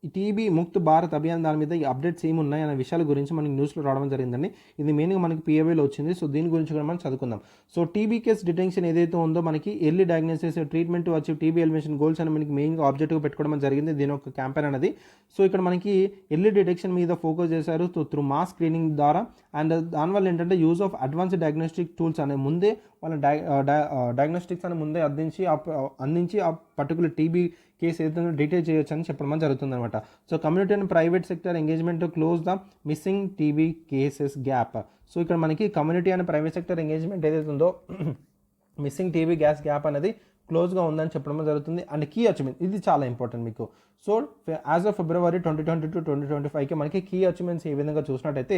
ఈ టీబీ ముక్త్ భారత్ అభియాన్ దాని మీద ఈ అప్డేట్స్ ఏమి ఉన్నాయి అనే విషయాల గురించి మనకి న్యూస్లో రావడం జరిగిందండి. ఇది మెయిన్గా మనకి PAVలో వచ్చింది. సో దీని గురించి కూడా మనం చదువుకుందాం. సో టీబీ కేస్ డిటెన్షన్ ఏదైతే ఉందో మనకి early diagnosis, treatment to achieve TB elimination goals అని మనకి మెయిన్గా ఆబ్జెక్టివ్గా పెట్టుకోవడం జరిగింది దీని ఒక క్యాంపెయిన్ అనేది. సో ఇక్కడ మనకి ఎర్లీ డిటెక్షన్ మీద ఫోకస్ చేశారు త్రూ మాస్ స్క్రీనింగ్ ద్వారా. అండ్ దానివల్ల ఏంటంటే use of advanced diagnostic tools అనే ముందే వాళ్ళ డయాగ్నోస్టిక్స్ అని ముందే అందించి ఆ పర్టికులర్ టీబీ కేసు ఏదైతే డీటెయిల్ చేయొచ్చు అని చెప్పడం జరుగుతుంది అనమాట. So community and private sector engagement to close the missing TB cases gap. So ఇక్కడ మనకి community and private sector engagement ఏదైతే ఉందో మిస్సింగ్ టీబీ గ్యాప్ అనేది క్లోజ్గా ఉందని చెప్పడం జరుగుతుంది. అండ్ కీ అచీవ్మెంట్ ఇది చాలా ఇంపార్టెంట్ మీకు. So as of February 2020 to 2025కి మనకి కీ అచీవ్మెంట్స్ ఏ విధంగా చూసినట్టయితే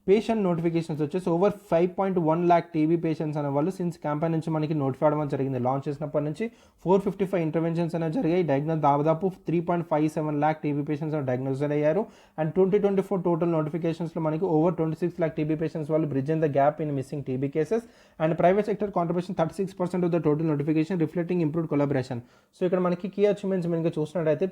పేషెంట్ నోటిఫికేషన్స్ వచ్చేసి ఓవర్ 5.1 lakh టీబీ పేషెంట్స్ అనే వాళ్ళు సిన్స్ క్యాంపెయిన్ నుంచి మనకి నోటిఫై అవ్వడం జరిగింది. లాంచ్ చేసినప్పటి నుంచి 455 ఇంటర్వెన్షన్స్ అనేవి జరిగాయి. దాదాపు 3.57 lakh టీబీ పేషెంట్స్ డయాగ్నోస్ అయ్యారు. అండ్ 2024 టోటల్ నోటిఫికేషన్స్లో మనకి ఓవర్ 26 lakh టీబీ పేషెంట్స్ వాళ్ళు bridge in the gap in missing TB cases. And private sector contribution 36% of the total notification reflecting improved collaboration. So ఇక్కడ మనకి key achievements మనకి చూసినట్టయితే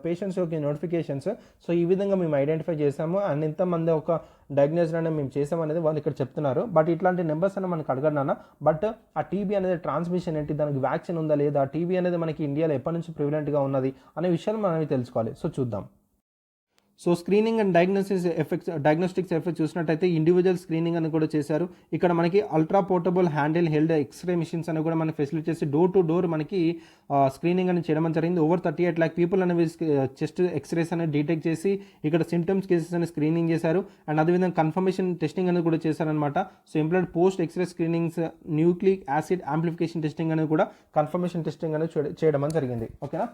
patients యొక్క notifications. So ఈ విధంగా మేము ఐడెంటిఫై చేసాము అండ్ ఇంతమంది ఒక డయాగ్నోసిస్ అనేది మేము చేసామనేది వాళ్ళు ఇక్కడ చెప్తున్నారు. బట్ ఇట్లాంటి నెంబర్స్ అనేది మనకు అడగడనా, బట్ ఆ టీబీ అనేది ట్రాన్స్మిషన్ ఏంటి, దానికి వ్యాక్సిన్ ఉందా లేదా, టీబీ అనేది మనకి ఇండియాలో ఎప్పటి నుంచి ప్రివిలెంట్గా ఉన్నది అనే విషయాలు మనం తెలుసుకోవాలి. సో చూద్దాం. So screening and diagnostics effects చూసినట్టయితే ఇండివిజువల్ స్క్రీనింగ్ అని కూడా చేశారు. ఇక్కడ మనకి ultra portable handle held x-ray machines అని కూడా మనకి ఫెసిలిటీ చేసి డోర్ టు డోర్ మనకి స్క్రీనింగ్ అని చేయడం జరిగింది. ఓవర్ 38 lakh పీపుల్ అనేవి చెస్ట్ ఎక్స్రేస్ అనేది డిటెక్ట్ చేసి ఇక్కడ సిమ్టమ్స్ కేసెస్ అని స్క్రీనింగ్ చేశారు. అండ్ అదేవిధంగా కన్ఫర్మేషన్ టెస్టింగ్ అనేది కూడా చేశారనమాట. So employed post x-ray screenings, nucleic acid amplification testing అనేది కూడా కన్ఫర్మేషన్ టెస్టింగ్ అనేది చేయడం అని జరిగింది. ఓకేనా.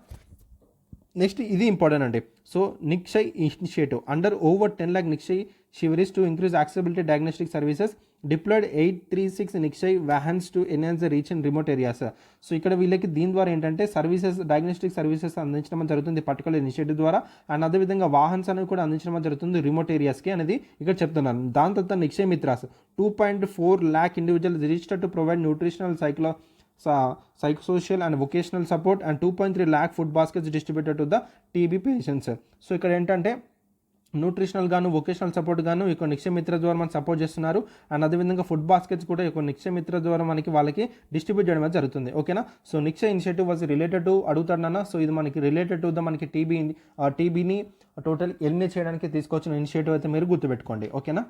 నెక్స్ట్ ఇది ఇంపార్టెంట్ అండి. So Nikshay initiative under over 10 lakh Nikshay షివరీస్ to increase accessibility diagnostic services deployed 836 Nikshay వ్యాహన్స్ to enhance the reach in remote areas. So ఇక్కడ వీళ్ళకి దీని ద్వారా ఏంటంటే డయాగ్నోస్టిక్ సర్వీసెస్ అందించడం జరుగుతుంది పర్టికులర్ ఇనిషియేటివ్ ద్వారా. అండ్ అదేవిధంగా వాహన్స్ అనేవి కూడా అందించడం జరుగుతుంది రిమోట్ ఏరియాస్కి అనేది ఇక్కడ చెప్తున్నాను. దాని తర్వాత Nikshay మిత్రాస్ 2.4 lakh individual registered to provide nutritional psychosocial and vocational support and 2.3 lakh food baskets distributed to the TB patients. So ఇక్కడ ఏంటంటే న్యూట్రిషనల్ గాను వొకేషనల్ సపోర్ట్ గాను ఈ నిక్షయ్ మిత్ర ద్వారా మనకి సపోర్ట్ చేస్తున్నారు. అండ్ అదేవిధంగా ఫుడ్ బాస్కెట్స్ కూడా ఈ నిక్షయ్ మిత్ర ద్వారా వాళ్ళకి డిస్ట్రిబ్యూట్ చేయడం జరుగుతుంది. ఓకేనా. So Nikshay initiative was related to అడుగుతాడన్నా. సో ఇది మనకి రిలేటెడ్ టు ద మనకి టీబీని టోటల్ ఎలిమినేట్ చేయడానికి తీసుకొచ్చిన ఇనిషియేటివ్ అయితే మీరు గుర్తుపెట్టుకోండి. ఓకేనా.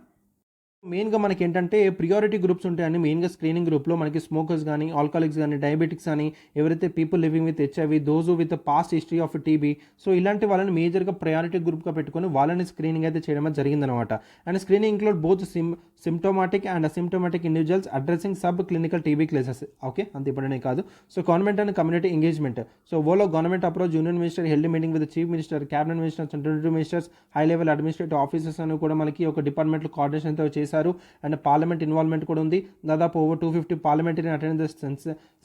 మెయిన్గా మనకి ఏంటంటే ప్రియారిటీ గ్రూప్స్ ఉంటాయని మెయిన్గా స్క్రీనింగ్ గ్రూప్లో మనకి స్మోకర్స్ కానీ, ఆల్కహాలిక్స్ కానీ, డయాబెటిక్స్ కానీ, ఎవరైతే people living with HIV, those with past history of TB, so ఇలాంటి వాళ్ళని మేజర్గా ప్రయారిటీ గ్రూప్గా పెట్టుకొని వాళ్ళని స్క్రీనింగ్ అయితే చేయడం జరిగిందనమాట. And screening include both symptomatic and asymptomatic individuals addressing sub clinical TB cases. Okay, అంత ఇప్పుడనే కాదు. So government and community engagement. So whole government approach union minister held meeting with chief minister, cabinet minister, central ministers, high level administrative officers అని కూడా మనకి ఒక డిపార్ట్మెంట్లో కోఆర్డినేషన్తో చేశారు. And parliament involvement కూడా ఉంది. దాదాపు over 250 parliamentary attend the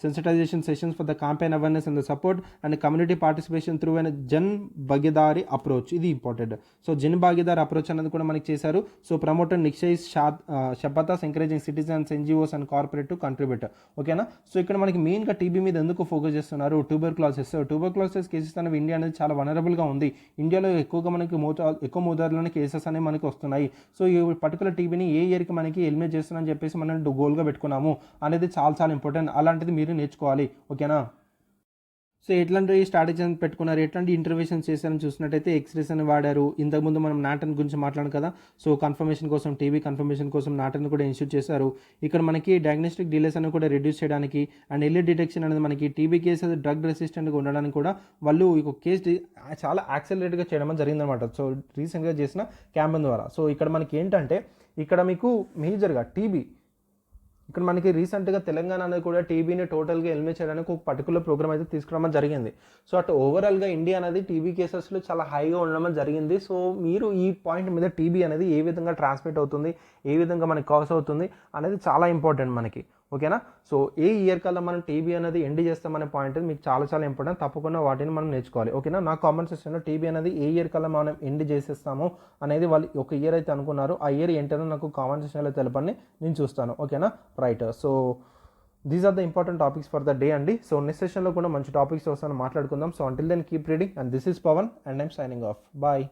sensitization sessions for the campaign awareness and the support and community participation through and Jan Bhagidari approach. ఇది important. So Jan Bhagidari approach అనేది కూడా మనకి చేశారు. సో ప్రమోటర్ నిక్షయ్ శపథస్ encouraging citizens, NGOs and corporate to contribute. ఓకేనా. So ఇక్కడ మనకి మెయిన్గా టీబీ మీద ఎందుకు ఫోకస్ చేస్తున్నారు? ట్యూబర్క్లోసిస్ కేసెస్ అనేవి ఇండియా అనేది చాలా వనరబుల్గా ఉంది. ఇండియాలో ఎక్కువగా మనకి ఎక్కువ మోతాదులోనే కేసెస్ అనేవి మనకి వస్తున్నాయి. సో ఈ పర్టికులర్ టీబీని ఏ ఇయర్కి మనకి ఎలిమినేట్ చేస్తున్నారని చెప్పేసి మనం గోల్గా పెట్టుకున్నాము అనేది చాలా ఇంపార్టెంట్. అలాంటిది మీరు నేర్చుకోవాలి. ఓకేనా. సో ఎట్లాంటి స్ట్రాటజీ అని పెట్టుకున్నారు, ఎట్లాంటి ఇంటర్వెన్షన్స్ చేశారని చూసినట్టయితే ఎక్స్రేస్ అని వాడారు. ఇంతకుముందు మనం నాటన్ గురించి మాట్లాడాం కదా. సో కన్ఫర్మేషన్ కోసం, టీబీ కన్ఫర్మేషన్ కోసం నాటన్ కూడా ఇన్స్టిట్యూట్ చేశారు. ఇక్కడ మనకి డయాగ్నోస్టిక్ డిలేస్ అని కూడా రిడ్యూస్ చేయడానికి అండ్ ఎర్లీ డిటెక్షన్ అనేది మనకి టీబీ కేసెస్ డ్రగ్ రెసిస్టెంట్గా ఉండడానికి కూడా వాళ్ళు ఈ కేసు చాలా యాక్సెలరేట్గా చేయడం జరిగిందనమాట. సో రీసెంట్గా చేసిన క్యాంపెయిన్ ద్వారా. సో ఇక్కడ మనకి ఏంటంటే ఇక్కడ మీకు మేజర్గా టీబీ ఇక్కడ మనకి రీసెంట్గా తెలంగాణ అనేది కూడా టీబీని టోటల్గా ఎలిమినేట్ చేయడానికి ఒక పర్టికులర్ ప్రోగ్రామ్ అయితే తీసుకురావడం జరిగింది. సో అటు ఓవరాల్గా ఇండియా అనేది టీబీ కేసెస్లో చాలా హైగా ఉండడం జరిగింది. సో మీరు ఈ పాయింట్ మీద టీబీ అనేది ఏ విధంగా ట్రాన్స్మిట్ అవుతుంది, ఏ విధంగా మనకి కాజ్ అవుతుంది అనేది చాలా ఇంపార్టెంట్ మనకి. ఓకేనా. సో ఏ ఇయర్ కల్లా మనం టీబీ అనేది ఎండ్ చేస్తామనే పాయింట్ మీకు చాలా ఇంపార్టెంట్. తప్పకుండా వాటిని మనం నేర్చుకోవాలి. ఓకేనా. నా కామెంట్ సెక్షన్లో టీబీ అనేది ఏ ఇయర్ కల్లా మనం ఎండ్ చేసేస్తాము అనేది వాళ్ళు ఒక ఇయర్ అయితే అనుకున్నారు. ఆ ఇయర్ ఏంటో నాకు కామెంట్ సెక్షన్లో తెలపండి, నేను చూస్తాను. ఓకేనా. Right. So these are the important topics for the day అండి. సో నెక్స్ట్ సెషన్లో కూడా మంచి టాపిక్స్ వస్తాను, మాట్లాడుకుందాం. So until then keep reading and this is Pawan and I'm signing off. Bye.